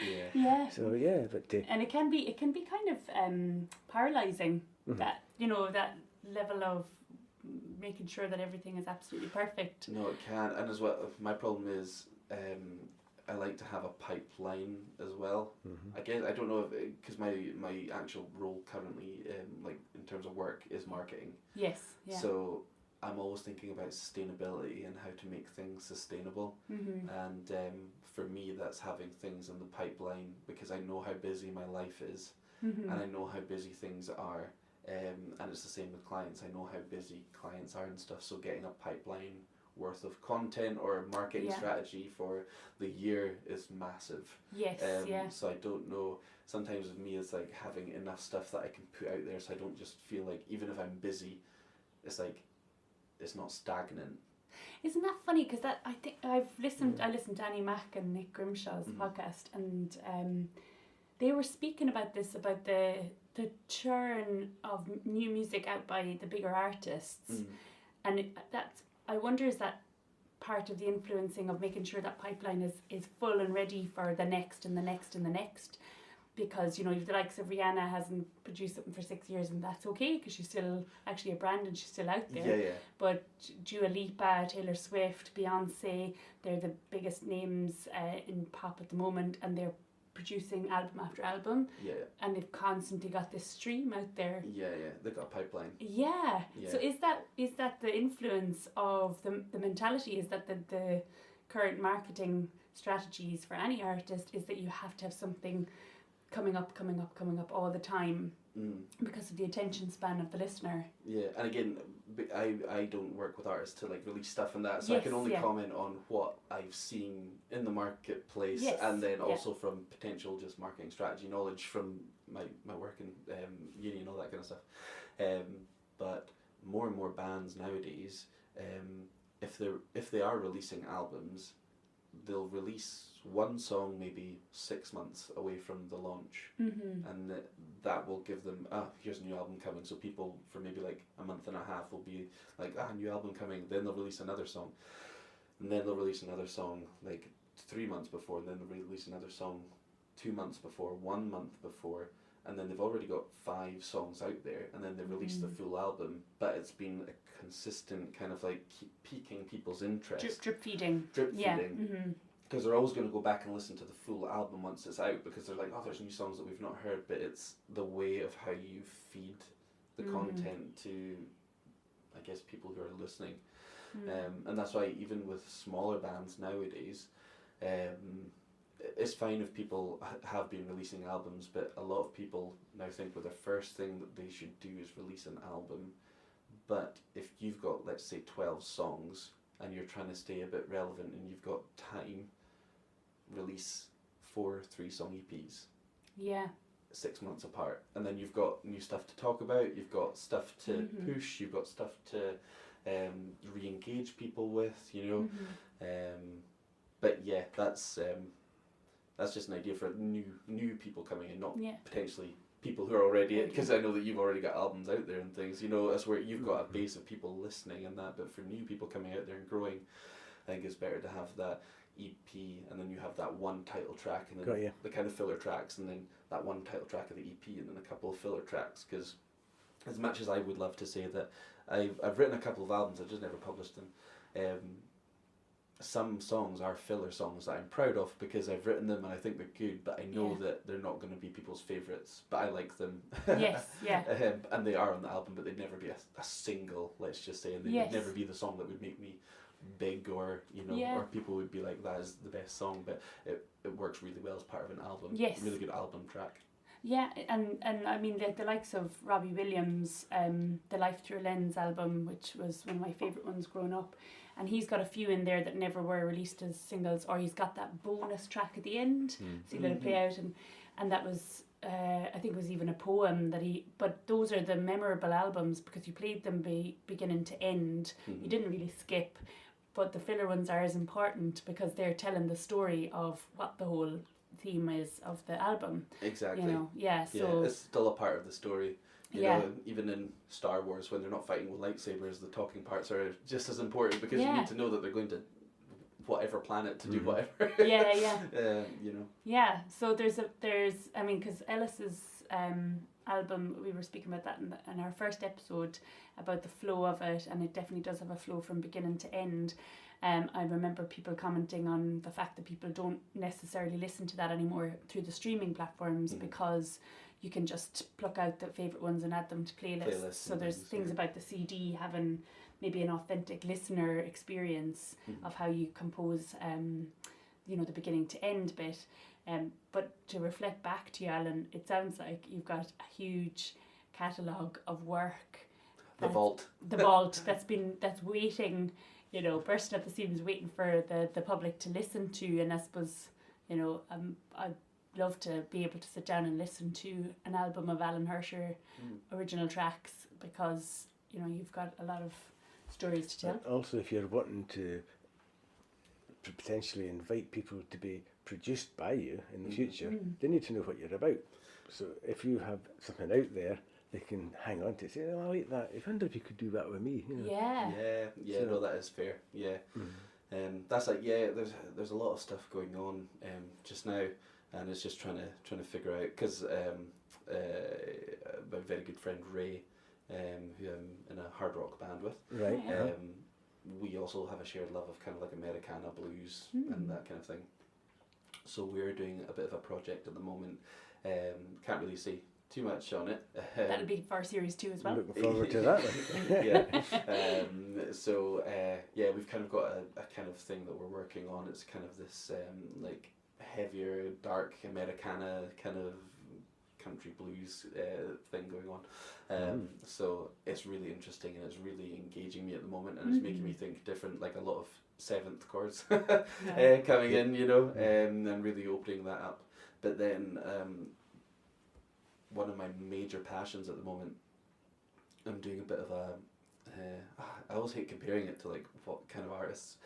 Yeah. Yeah. So yeah, but And it can be kind of paralyzing, that that level of making sure that everything is absolutely perfect. No, it can, and as well, my problem is I like to have a pipeline as well. I guess I don't know if because my actual role currently, like in terms of work, is marketing. Yes. Yeah. So I'm always thinking about sustainability and how to make things sustainable. And for me, that's having things in the pipeline, because I know how busy my life is, and I know how busy things are. And it's the same with clients. I know how busy clients are and stuff. So getting a pipeline worth of content or marketing Yeah. strategy for the year is massive. Yes. Yeah. So I don't know. Sometimes with me, it's like having enough stuff that I can put out there, so I don't just feel like even if I'm busy, it's like it's not stagnant. Isn't that funny? Because I think I listened to Annie Mac and Nick Grimshaw's podcast, and they were speaking about this, about the churn of new music out by the bigger artists, and I wonder, is that part of the influencing of making sure that pipeline is full and ready for the next and the next and the next? Because if the likes of Rihanna hasn't produced something for 6 years, and that's okay, because she's still actually a brand and she's still out there. Yeah. But Dua Lipa, Taylor Swift, Beyonce, they're the biggest names in pop at the moment, and they're producing album after album, Yeah. and they've constantly got this stream out there. Yeah. They've got a pipeline. Yeah. Yeah. So is that the influence of the mentality? Is that the current marketing strategies for any artist is that you have to have something coming up all the time because of the attention span of the listener? Yeah, and again, I don't work with artists to like release stuff and that, so I Yes, can only yeah. comment on what I've seen in the marketplace, Yes, and then yeah. also from potential just marketing strategy knowledge from my work in uni and all that kind of stuff. But more and more bands nowadays, if they are releasing albums, they'll release one song maybe 6 months away from the launch, and that will give them, here's a new album coming. So people for maybe like a month and a half will be like, new album coming. Then they'll release another song, and then they'll release another song like 3 months before, and then they'll release another song 2 months before, 1 month before, and then they've already got 5 songs out there, and then they release the full album. But it's been a consistent kind of like keep piquing people's interest. Drip feeding. Yeah. Because they're always going to go back and listen to the full album once it's out, because they're like, there's new songs that we've not heard. But it's the way of how you feed the content to, I guess, people who are listening. And that's why even with smaller bands nowadays, it's fine if people have been releasing albums, but a lot of people now think the first thing that they should do is release an album. But if you've got, let's say, 12 songs and you're trying to stay a bit relevant and you've got time, release 4 3-song EPs. Yeah. 6 months apart, and then you've got new stuff to talk about, you've got stuff to push, you've got stuff to re-engage people with, but yeah, that's just an idea for new people coming in, not potentially people who are already, because I know that you've already got albums out there and things, that's where you've got a base of people listening and that. But for new people coming out there and growing, I think it's better to have that EP, and then you have that one title track, and then the kind of filler tracks, and then that one title track of the EP, and then a couple of filler tracks. Because as much as I would love to say that I've written a couple of albums, I've just never published them. Some songs are filler songs that I'm proud of because I've written them and I think they're good, but I know that they're not going to be people's favourites, but I like them. Yes, yeah. And they are on the album, but they'd never be a single, let's just say, and they would never be the song that would make me big, or or people would be like, that is the best song, but it works really well as part of an album. Yes. Really good album track. Yeah, and I mean the likes of Robbie Williams, the Life Through a Lens album, which was one of my favourite ones growing up, and he's got a few in there that never were released as singles, or he's got that bonus track at the end, so you let it play out, and that was I think it was even a poem that but those are the memorable albums because you played them beginning to end. You didn't really skip, but the filler ones are as important because they're telling the story of what the whole theme is of the album. Exactly. So yeah, it's still a part of the story. You know, even in Star Wars, when they're not fighting with lightsabers, the talking parts are just as important because you need to know that they're going to whatever planet to do whatever. Yeah, so there's I mean, because Ellis's album, we were speaking about that in our first episode about the flow of it, and it definitely does have a flow from beginning to end. I remember people commenting on the fact that people don't necessarily listen to that anymore through the streaming platforms because you can just pluck out the favourite ones and add them to playlists. So there's things about the CD having maybe an authentic listener experience of how you compose, the beginning to end bit. But to reflect back to you, Alan, it sounds like you've got a huge catalogue of work. The vault that's waiting, bursting at the seams, waiting for the public to listen to. And I suppose, I'd love to be able to sit down and listen to an album of Alan Hercher original tracks because, you've got a lot of stories to tell. And also, if you're wanting to potentially invite people to be produced by you in the future, they need to know what you're about. So if you have something out there, they can hang on to it, say, I like that. I wonder if you could do that with me. Yeah. So, no, that is fair. Yeah. That's like, there's a lot of stuff going on just now, and it's just trying to figure out, because my very good friend Ray, who I'm in a hard rock band with, right? We also have a shared love of kind of like Americana blues and that kind of thing. So we're doing a bit of a project at the moment. Can't really say too much on it. That'll be for series 2 as well. Looking forward to that. We've kind of got a kind of thing that we're working on. It's kind of this like heavier, dark Americana kind of country blues thing going on. So it's really interesting and it's really engaging me at the moment, and it's making me think different, like a lot of seventh chords coming in, and really opening that up. But then one of my major passions at the moment, I'm doing a bit of I always hate comparing it to like what kind of artists,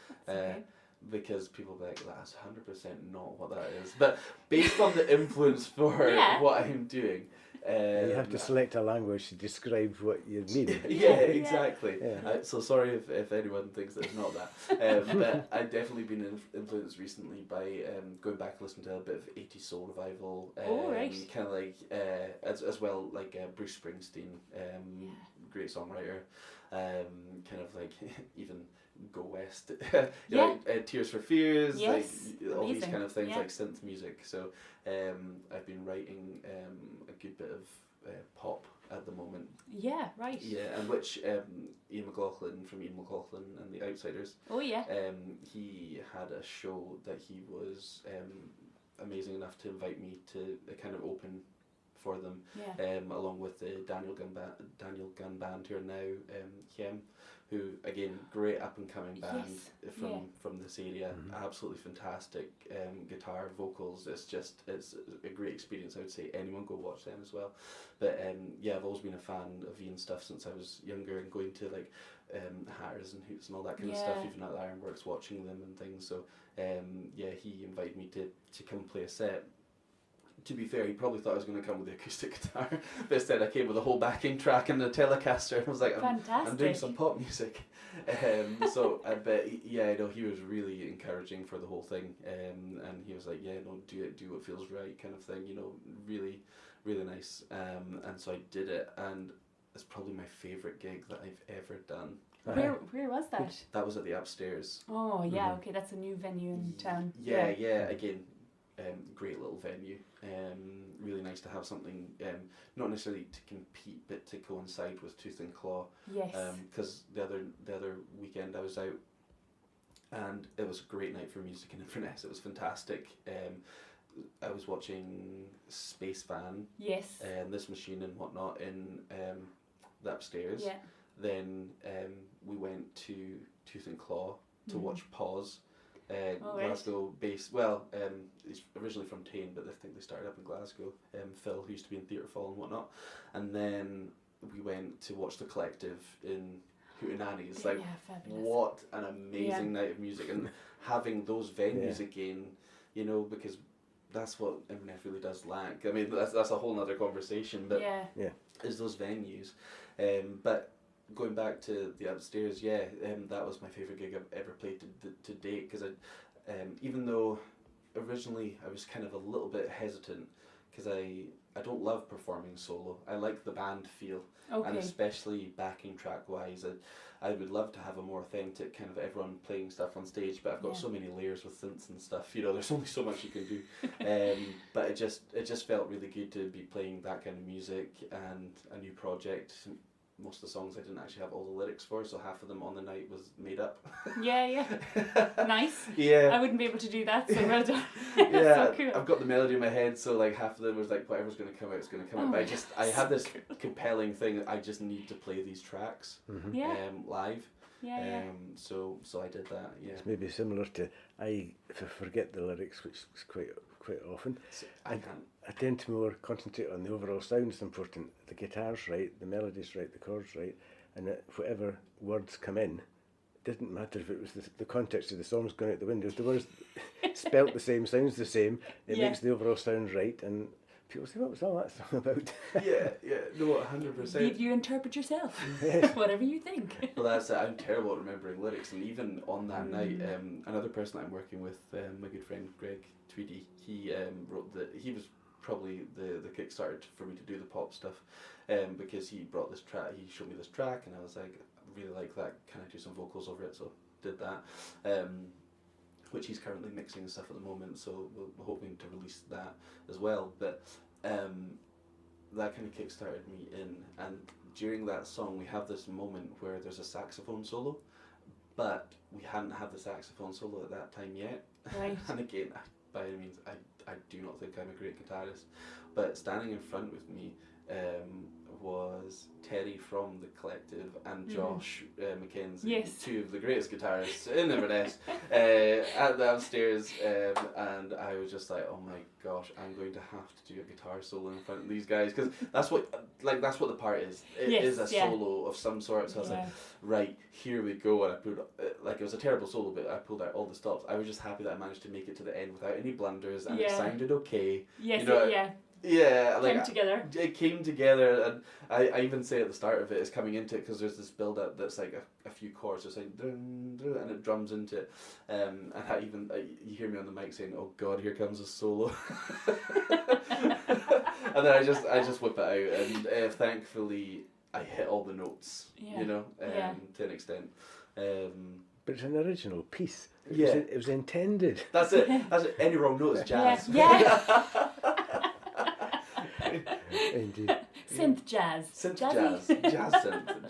because people be like, that's 100% not what that is. But based on the influence for Yeah. what I'm doing, You have to select a language to describe what you mean. yeah, exactly. Yeah. So sorry if anyone thinks that it's not that. But I've definitely been influenced recently by going back and listening to a bit of 80s soul revival. Right. Kind of like, as well, like Bruce Springsteen, great songwriter. Kind of like even Go West. You know, like, Tears for Fears, Yes. like all these Amazing. kind of things, Yeah. like synth music. So I've been writing a good bit of pop at the moment. Yeah, right. Yeah, and which Ian McLaughlin from Ian McLaughlin and the Outsiders, Oh, yeah. he had a show that he was amazing enough to invite me to kind of open for them, Yeah. along with the Daniel Gunn band who are now Hiem, who again great up and coming band Yes. from this area, absolutely fantastic guitar, vocals. It's a great experience. I would say anyone go watch them as well. But I've always been a fan of Ian's stuff since I was younger, and going to like Hatters and Hoots and all that kind of stuff, Yeah. even at the Ironworks, watching them and things. So he invited me to come play a set. To be fair, he probably thought I was going to come with the acoustic guitar, but instead I came with a whole backing track and a Telecaster. I was like, I'm doing some pop music. But he was really encouraging for the whole thing, and he was like, do what feels right, kind of thing. Really, really nice. And so I did it, and it's probably my favourite gig that I've ever done. Where was that? That was at the Upstairs. Oh, yeah, okay, that's a new venue in town. Yeah, again, great little venue. Really nice to have something, not necessarily to compete, but to coincide with Tooth and Claw. Yes. Because the other weekend I was out, and it was a great night for music in Inverness. It was fantastic. I was watching Space Van, Yes. This Machine and whatnot in the Upstairs. Yeah. Then we went to Tooth and Claw to watch Pause. Glasgow based. Well, he's originally from Tane, but I think they started up in Glasgow. Phil, who used to be in Theatre Fall and whatnot, and then we went to watch The Collective in Hootenannies. Like, fabulous. what an amazing night of music, and having those venues again, because that's what Inverness really does lack. I mean, that's a whole other conversation, but is those venues, but. Going back to the Upstairs, that was my favourite gig I've ever played to date, because even though originally I was kind of a little bit hesitant, because I don't love performing solo. I like the band feel, and especially backing track wise, I would love to have a more authentic kind of everyone playing stuff on stage, but I've got so many layers with synths and stuff, there's only so much you can do. But it just felt really good to be playing that kind of music and a new project. Most of the songs I didn't actually have all the lyrics for, so half of them on the night was made up. Yeah. Nice. Yeah. I wouldn't be able to do that, so well done. Yeah, So cool. I've got the melody in my head, so like half of them was like, whatever's going to come out, it's going to come out. But I had this compelling thing that I just need to play these tracks live. Yeah. So I did that. Yeah. It's maybe similar to I forget the lyrics, which is quite often. So I tend to more concentrate on the overall sound's important. The guitar's right, the melody's right, the chords right, and whatever words come in, it didn't matter if it was the context of the song's going out the window. If the words spelt the same, sounds the same, it makes the overall sound right, and people say, what was all that song about? yeah, no, 100%. You interpret yourself, whatever you think. Well, that's it. I'm terrible at remembering lyrics, and even on that night, another person that I'm working with, my good friend Greg Tweedy, he he was probably the kickstarter for me to do the pop stuff, because he brought this track, he showed me this track, and I was like, I really like that, can I do some vocals over it? So did that, which he's currently mixing and stuff at the moment, so we're hoping to release that as well. But that kind of kickstarted me in, and during that song we have this moment where there's a saxophone solo, but we hadn't had the saxophone solo at that time yet. Right. And again, by any means, I do not think I'm a great guitarist, but standing in front with me was Terry from the Collective and Josh Mackenzie, Yes. two of the greatest guitarists in Inverness, at the upstairs, and I was just like, oh my gosh, I'm going to have to do a guitar solo in front of these guys, because that's what the part is. It is a solo of some sort. So I was like, right, here we go, and I pulled it was a terrible solo, but I pulled out all the stops. I was just happy that I managed to make it to the end without any blunders, and it sounded okay. Yes, you know, Yeah, came together. It came together, and I even say at the start of it, it's coming into it because there's this build up that's like a few chords, it's like dun, dun, and it drums into it, and you hear me on the mic saying, "Oh God, here comes a solo," and then I just whip it out, and thankfully I hit all the notes, to an extent. But it's an original piece. It was intended. That's it. Any wrong note is jazz. Yeah. Indeed. Synth jazz. Synth Jazzy.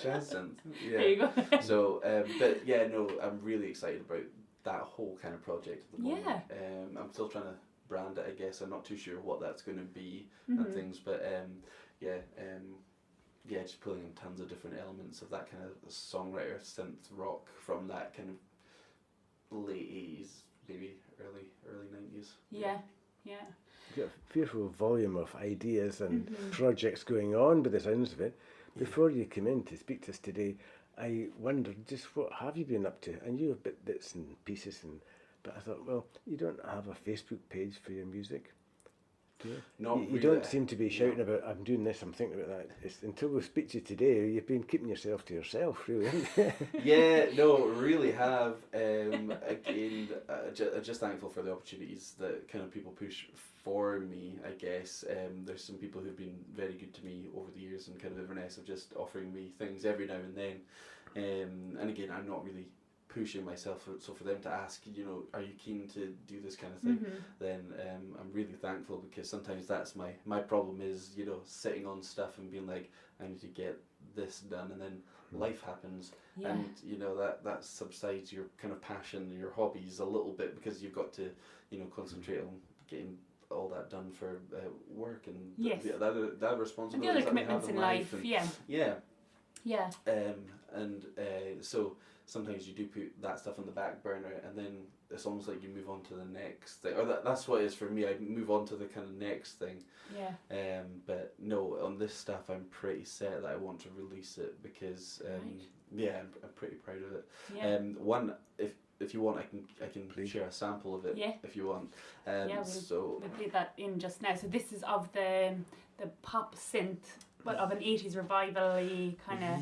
jazz synth. Yeah. There you go. So, but yeah, no, I'm really excited about that whole kind of project at the moment. Yeah. I'm still trying to brand it, I guess. I'm not too sure what that's going to be and things, but just pulling in tons of different elements of that kind of songwriter synth rock from that kind of late 80s, maybe early 90s. Yeah. You've got a fearful volume of ideas and projects going on by the sounds of it. Before you came in to speak to us today, I wondered just what have you been up to? I knew a bits and pieces, but I thought, well, you don't have a Facebook page for your music, do you? You really. don't seem to be shouting about, I'm doing this, I'm thinking about that. Until we speak to you today, you've been keeping yourself to yourself, really, haven't you? Yeah, no, really have. Again, just thankful for the opportunities that kind of people push for me, I guess. There's some people who've been very good to me over the years, and kind of Inverness of just offering me things every now and then. And again, I'm not really pushing myself, so for them to ask, are you keen to do this kind of thing, then I'm really thankful, because sometimes that's my problem is, sitting on stuff and being like, I need to get this done, and then life happens, and that subsides your kind of passion and your hobbies a little bit, because you've got to concentrate on getting all that done for work and the other responsibilities and the other that commitments we have in life. So sometimes you do put that stuff on the back burner, and then it's almost like you move on to the next thing, or that's what it is for me. I move on to the kind of next thing. But no, on this stuff I'm pretty set that I want to release it, because I'm pretty proud of it. One, if you want, I can share a sample of it if you want. We'll play that in just now. So this is of the pop synth, but of an 80s revival-y kind of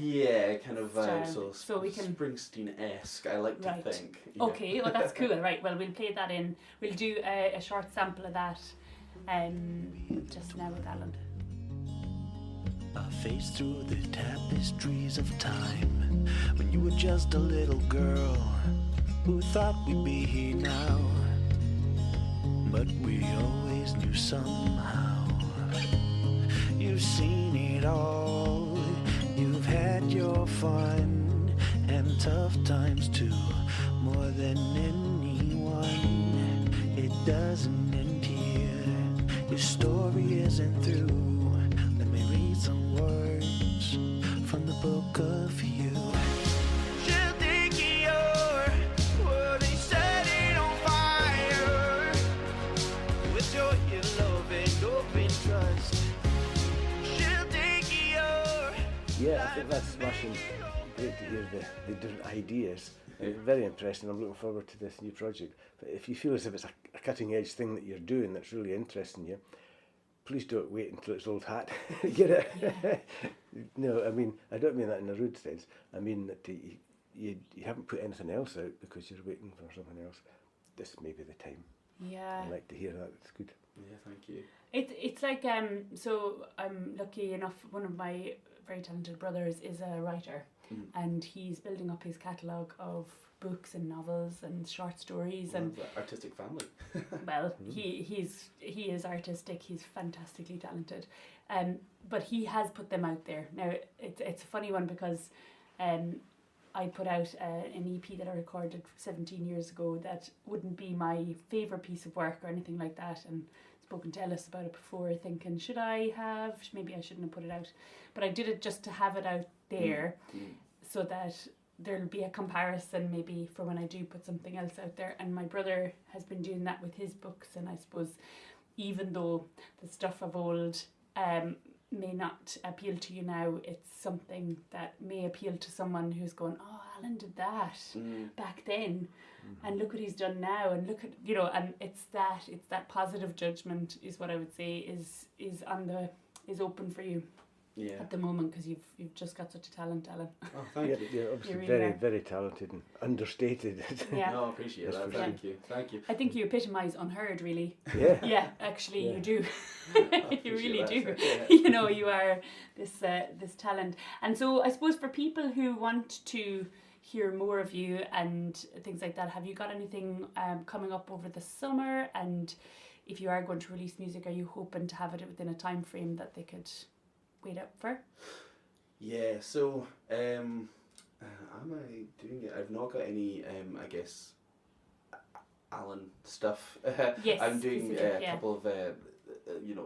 vibe. So we can Springsteen-esque, I like to think. Yeah. Okay, well that's cool. Right, well we'll play that in. We'll do a short sample of that just now with Alan. I faced through the tapestries of time when you were just a little girl who thought we'd be here now, but we always knew somehow. You've seen it all, you've had your fun and tough times too, more than anyone. It doesn't end here, your story isn't through. Let me read some words from the book of you. Yeah, I think that's smashing. Great to hear the different ideas. Very interesting. I'm looking forward to this new project. But if you feel as if it's a cutting edge thing that you're doing that's really interesting you, please don't wait until it's old hat. Get it? No, I mean, I don't mean that in a rude sense. I mean that you haven't put anything else out because you're waiting for something else. This may be the time. Yeah. I like to hear that. It's good. Yeah, thank you. It's like so I'm lucky enough, one of my very talented brothers is a writer, and he's building up his catalogue of books and novels and short stories and artistic family. Well, he is artistic. He's fantastically talented, but he has put them out there. Now it's a funny one because I put out an EP that I recorded 17 years ago that wouldn't be my favourite piece of work or anything like that, and spoken to Ellis about it before, thinking, should I have? Maybe I shouldn't have put it out. But I did it just to have it out there, so that there'll be a comparison maybe for when I do put something else out there. And my brother has been doing that with his books, and I suppose even though the stuff of old may not appeal to you now, it's something that may appeal to someone who's going, oh, Alan did that back then, and look what he's done now, and look at, you know, and it's that positive judgment is what I would say is open for you at the moment, because you've just got such a talent, Alan. Oh, thank you. You're obviously really very, are. very talented and understated. Yeah. No, I appreciate That's that. for Thank you. Thank you. I think you epitomise unheard, really. Yeah. Yeah, actually, Yeah. you do. I You really appreciate do. that. You know, you are this talent. And so I suppose for people who want to hear more of you and things like that, have you got anything coming up over the summer? And if you are going to release music, are you hoping to have it within a time frame that they could wait up for? Yeah, so am I doing it? I've not got any, I guess, Alan stuff. Yes, I'm doing specific, a yeah. couple of,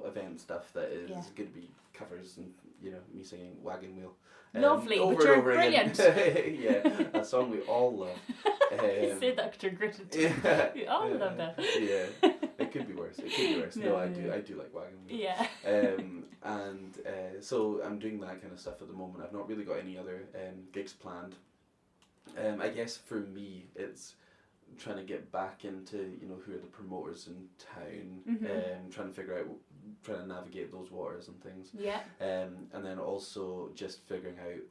event stuff that is Yeah. going to be covers and, me singing Wagon Wheel. Lovely, over but and you're over again. brilliant. Yeah, a song we all love. You say that 'cause you're gritted too. Yeah. We all love that. Yeah, it could be worse. No, I yeah. do like Wagon Wheel. Yeah. So I'm doing that kind of stuff at the moment. I've not really got any other gigs planned. I guess for me, it's trying to get back into who are the promoters in town, trying to navigate those waters and things. Yeah. And then also just figuring out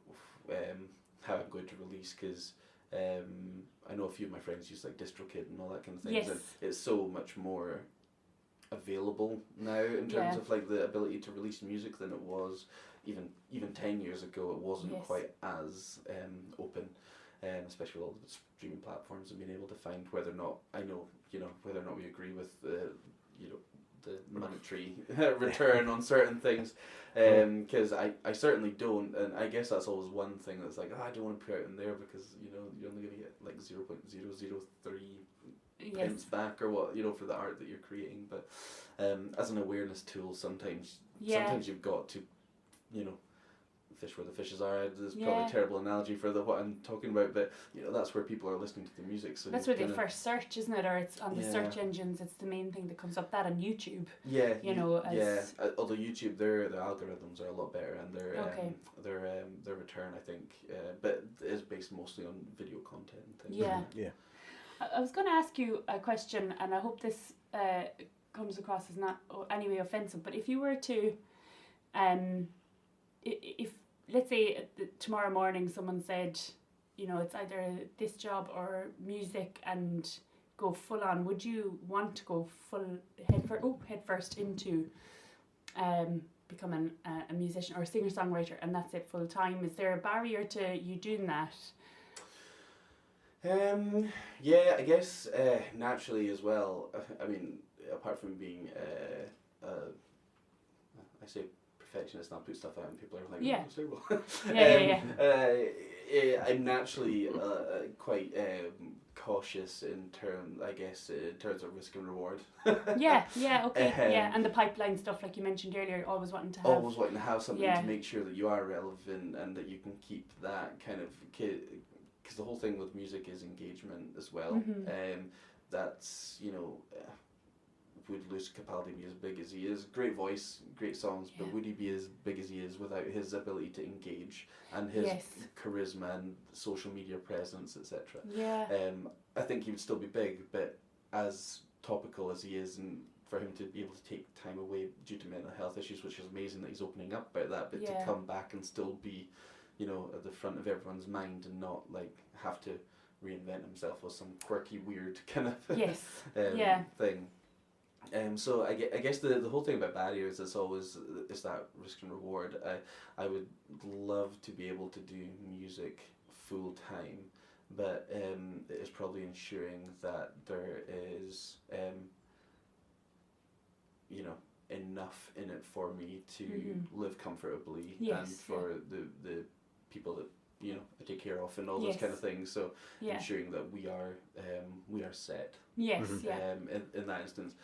how I'm going to release, because I know a few of my friends use like DistroKid and all that kind of things, Yes. and it's so much more available now in terms of like the ability to release music than it was even 10 years ago. It wasn't Yes. quite as open, especially with all the streaming platforms, and being able to find whether or not whether or not we agree with the monetary return on certain things, because I certainly don't, and I guess that's always one thing that's like, I don't want to put out in there because you're only going to get like 0.003 pence back or what, for the art that you're creating. But as an awareness tool, sometimes you've got to fish where the fishes are. It's probably a terrible analogy for what I'm talking about, but that's where people are listening to the music. So that's where they first search, isn't it? Or it's on the search engines. It's the main thing that comes up. That on YouTube. Yeah. As Although YouTube, their algorithms are a lot better, and their return, I think, but is based mostly on video content and things. Yeah. Yeah. I was going to ask you a question, and I hope this comes across as not any way offensive. But if you were to, if let's say tomorrow morning someone said, it's either this job or music, and go full on, would you want to go head first into becoming a musician or a singer-songwriter, and that's it full time? Is there a barrier to you doing that? Yeah, I guess naturally as well. I mean, apart from being I say perfectionist, and I'll put stuff out and people are like, Yeah. "Oh, terrible." Yeah. I'm naturally quite cautious in terms of risk and reward. Yeah, okay, yeah, and the pipeline stuff, like you mentioned earlier, always wanting to have. Always wanting to have something to make sure that you are relevant and that you can keep that kind of, because the whole thing with music is engagement as well. That's would Lewis Capaldi be as big as he is? Great voice, great songs, but would he be as big as he is without his ability to engage and his charisma and social media presence, etc.? Yeah. I think he would still be big, but as topical as he is, and for him to be able to take time away due to mental health issues, which is amazing that he's opening up about that, but to come back and still be, at the front of everyone's mind and not like have to reinvent himself as some quirky, weird kind of thing. So I guess the whole thing about barriers is that risk and reward. I would love to be able to do music full time, but it is probably ensuring that there is enough in it for me to live comfortably, and for the people that I take care of and all those kind of things. So ensuring that we are set. Yes. In that instance.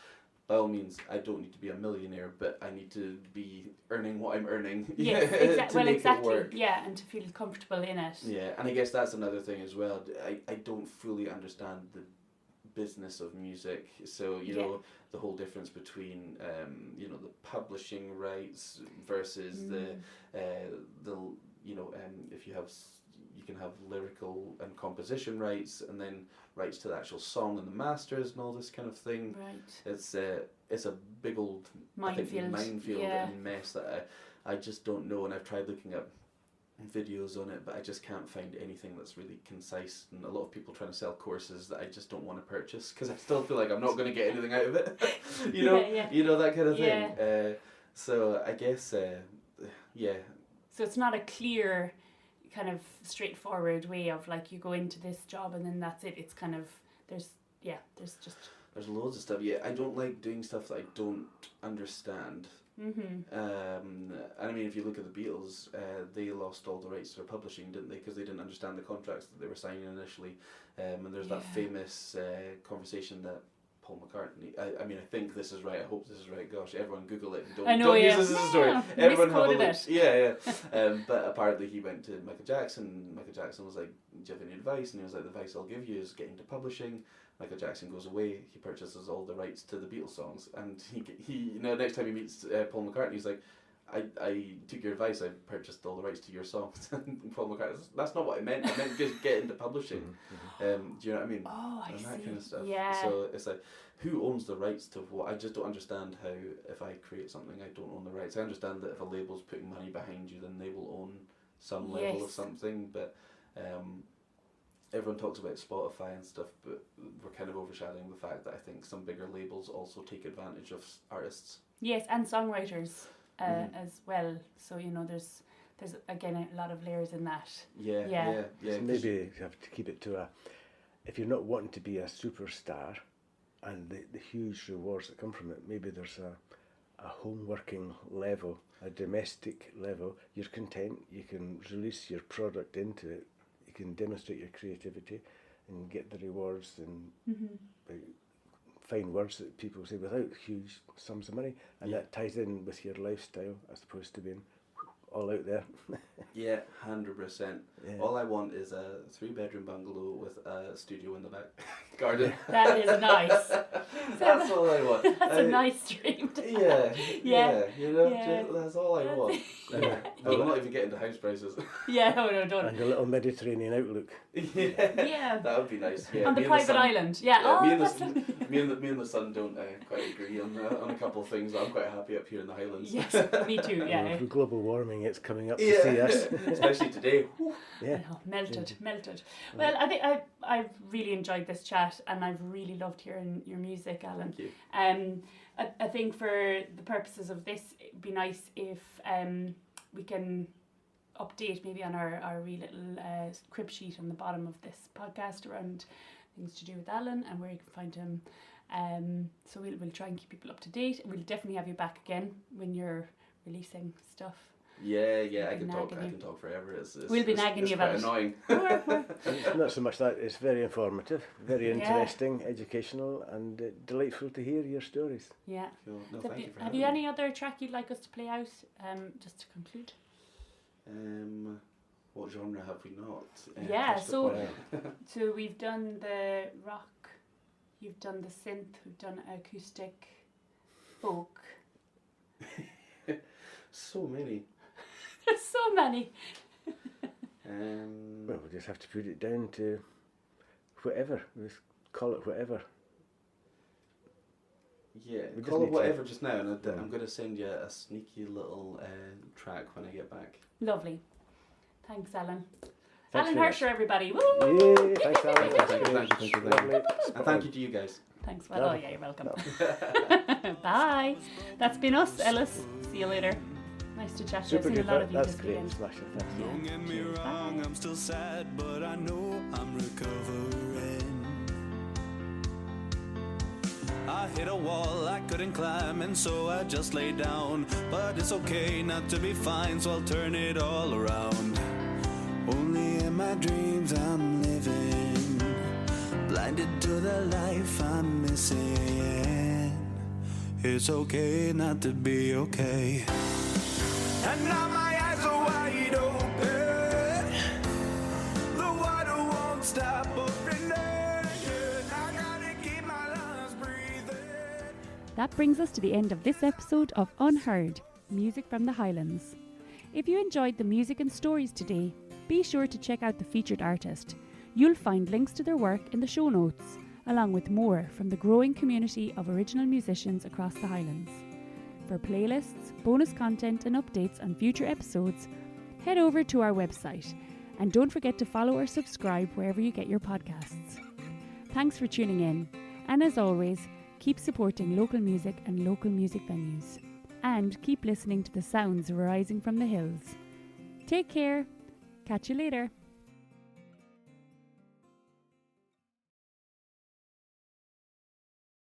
by all means, I don't need to be a millionaire, but I need to be earning what I'm earning. Yes, to make exactly. it work. Yeah, and to feel comfortable in it. Yeah, and I guess that's another thing as well. I don't fully understand the business of music, so you know the whole difference between you know, the publishing rights versus the you know, if you have you can have lyrical and composition rights, and then rights to the actual song and the masters and all this kind of thing. Right. It's a big old Minefield. And mess that I just don't know, and I've tried looking up videos on it, but I just can't find anything that's really concise, and a lot of people trying to sell courses that I just don't want to purchase because I still feel like I'm not going to get anything out of it. You know, you know, that kind of thing. So I guess so it's not a clear kind of straightforward way of like you go into this job and then that's it. It's kind of there's loads of stuff. I don't like doing stuff that I don't understand. And I mean, if you look at the Beatles, they lost all the rights to their publishing, didn't they? Because they didn't understand the contracts that they were signing initially. And there's that famous conversation that Paul McCartney. I mean, I think this is right. I hope this is right. Gosh, everyone Google it. Don't use this as a story. Everyone have a look. But apparently he went to Michael Jackson. Michael Jackson was like, "Do you have any advice?" And he was like, "The advice I'll give you is get into publishing." Michael Jackson goes away. He purchases all the rights to the Beatles songs, and he you know, next time he meets Paul McCartney, he's like, I took your advice. I purchased all the rights to your songs. And Paul McCartney, that's not what I meant. I meant just get into publishing. Do you know what I mean? Oh, and I that see. kind of stuff. Yeah. So it's like, who owns the rights to what? I just don't understand how, if I create something, I don't own the rights. I understand that if a label's putting money behind you, then they will own some level of something. But everyone talks about Spotify and stuff, but we're kind of overshadowing the fact that I think some bigger labels also take advantage of artists. Yes, and songwriters as well. So you know, there's again a lot of layers in that. Yeah. So maybe you have to keep it to if you're not wanting to be a superstar, and the huge rewards that come from it, maybe there's a home working level, a domestic level. You're content. You can release your product into it. You can demonstrate your creativity and get the rewards and fine words that people say without huge sums of money, and that ties in with your lifestyle as opposed to being all out there. 100%. All I want is a 3-bedroom bungalow with a studio in the back garden. That is nice. That's all I want. That's a nice dream. You know, that's all I want. But I'm not even getting to house prices. No, don't. And a little Mediterranean outlook. That would be nice. On the private island. Me and the son don't quite agree on a couple of things. I'm quite happy up here in the Highlands. Yes, me too. Yeah. With global warming, it's coming up to see us. Especially today. Melted. Well, I think I've really enjoyed this chat, and I've really loved hearing your music, Alan. Thank you. I think for the purposes of this, it'd be nice if we can update maybe on our wee little crib sheet on the bottom of this podcast around things to do with Alan and where you can find him. So we'll try and keep people up to date. We'll definitely have you back again when you're releasing stuff. I can talk forever. We'll be nagging you about it. It's quite annoying. It's not so much that, it's very informative, very interesting, educational, and delightful to hear your stories. Yeah. Cool. No, So thank you for have having you me. any other track you'd like us to play out, just to conclude? What genre have we not? So we've done the rock, you've done the synth, we've done acoustic, folk. So many. There's so many. Well, we just have to put it down to whatever. We just call it whatever. Yeah, We just call it need to- whatever just now, and I'm going to send you a sneaky little track when I get back. Lovely. Thanks, Alan. Thanks Alan very much. Hercher, everybody. Woo! Yay, thanks, Alan. Thank you. Lovely. And thank you to you guys. Thanks, well. Oh, yeah, you're welcome. Bye. That's been us, Ellis. See you later. Nice to chat to you. Super I've seen a lot duper. of you That's this great. weekend. Smashing. Thanks. Don't get me Cheers, wrong, bye. I'm still sad, but I know I'm recovering. I hit a wall I couldn't climb, and so I just lay down. But it's okay not to be fine, so I'll turn it all around. Only in my dreams I'm living, blinded to the life I'm missing. It's okay not to be okay. And now my eyes are wide open. The water won't stop opening. I gotta keep my lungs breathing. That brings us to the end of this episode of Unheard, Music from the Highlands. If you enjoyed the music and stories today, be sure to check out the featured artist. You'll find links to their work in the show notes, along with more from the growing community of original musicians across the Highlands. For playlists, bonus content and updates on future episodes, head over to our website and don't forget to follow or subscribe wherever you get your podcasts. Thanks for tuning in, and as always, keep supporting local music and local music venues. And keep listening to the sounds rising from the hills. Take care. Catch you later.